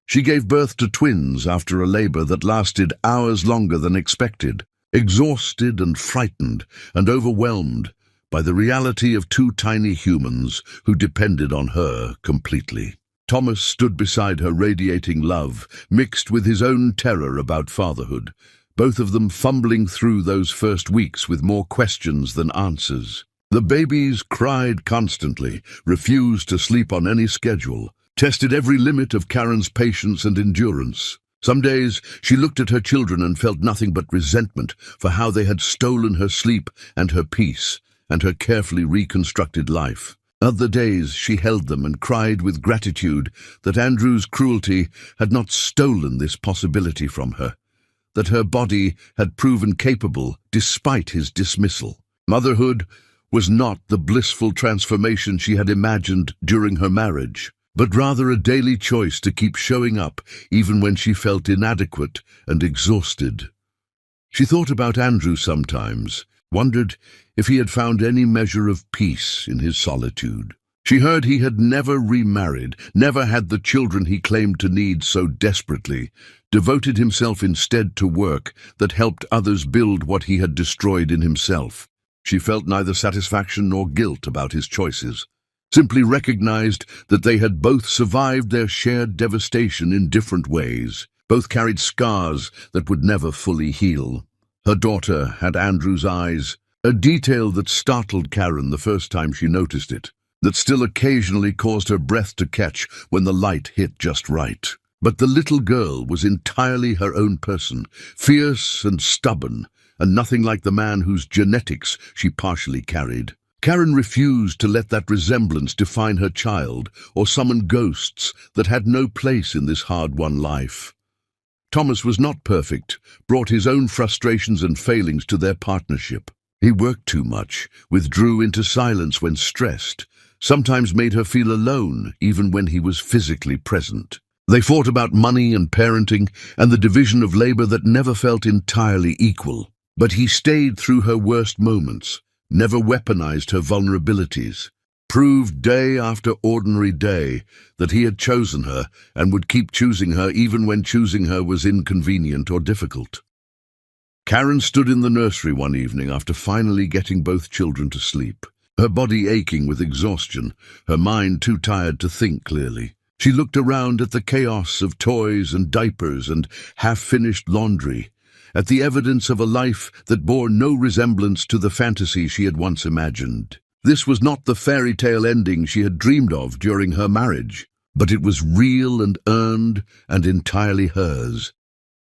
S1: She gave birth to twins after a labor that lasted hours longer than expected, exhausted and frightened and overwhelmed by the reality of two tiny humans who depended on her completely. Thomas stood beside her, radiating love, mixed with his own terror about fatherhood, both of them fumbling through those first weeks with more questions than answers. The babies cried constantly, refused to sleep on any schedule, tested every limit of Karen's patience and endurance. Some days she looked at her children and felt nothing but resentment for how they had stolen her sleep and her peace and her carefully reconstructed life. Other days she held them and cried with gratitude that Andrew's cruelty had not stolen this possibility from her, that her body had proven capable despite his dismissal. Motherhood was not the blissful transformation she had imagined during her marriage, but rather a daily choice to keep showing up even when she felt inadequate and exhausted. She thought about Andrew sometimes, wondered if he had found any measure of peace in his solitude. She heard he had never remarried, never had the children he claimed to need so desperately, devoted himself instead to work that helped others build what he had destroyed in himself. She felt neither satisfaction nor guilt about his choices, simply recognized that they had both survived their shared devastation in different ways. Both carried scars that would never fully heal. Her daughter had Andrew's eyes, a detail that startled Karen the first time she noticed it, that still occasionally caused her breath to catch when the light hit just right. But the little girl was entirely her own person, fierce and stubborn, and nothing like the man whose genetics she partially carried. Karen refused to let that resemblance define her child or summon ghosts that had no place in this hard-won life. Thomas was not perfect, brought his own frustrations and failings to their partnership. He worked too much, withdrew into silence when stressed, sometimes made her feel alone even when he was physically present. They fought about money and parenting and the division of labor that never felt entirely equal. But he stayed through her worst moments, never weaponized her vulnerabilities, proved day after ordinary day that he had chosen her and would keep choosing her even when choosing her was inconvenient or difficult. Karen stood in the nursery one evening after finally getting both children to sleep, her body aching with exhaustion, her mind too tired to think clearly. She looked around at the chaos of toys and diapers and half-finished laundry, at the evidence of a life that bore no resemblance to the fantasy she had once imagined. This was not the fairy tale ending she had dreamed of during her marriage, but it was real and earned and entirely hers.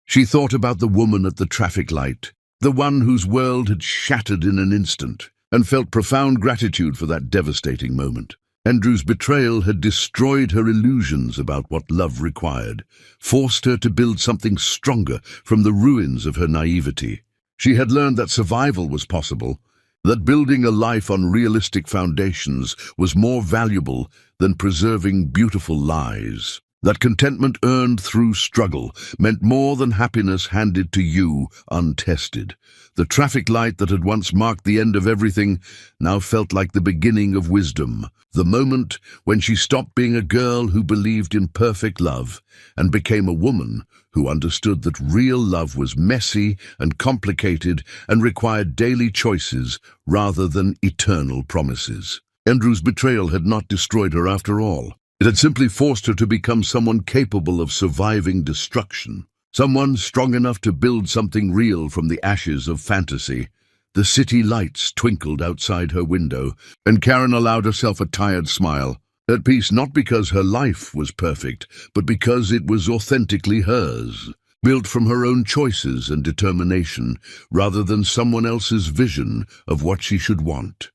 S1: She thought about the woman at the traffic light, the one whose world had shattered in an instant, and felt profound gratitude for that devastating moment. Andrew's betrayal had destroyed her illusions about what love required, forced her to build something stronger from the ruins of her naivety. She had learned that survival was possible, that building a life on realistic foundations was more valuable than preserving beautiful lies, that contentment earned through struggle meant more than happiness handed to you untested. The traffic light that had once marked the end of everything now felt like the beginning of wisdom, the moment when she stopped being a girl who believed in perfect love and became a woman who understood that real love was messy and complicated and required daily choices rather than eternal promises. Andrew's betrayal had not destroyed her after all. It had simply forced her to become someone capable of surviving destruction, someone strong enough to build something real from the ashes of fantasy. The city lights twinkled outside her window, and Karen allowed herself a tired smile, at peace not because her life was perfect, but because it was authentically hers, built from her own choices and determination, rather than someone else's vision of what she should want.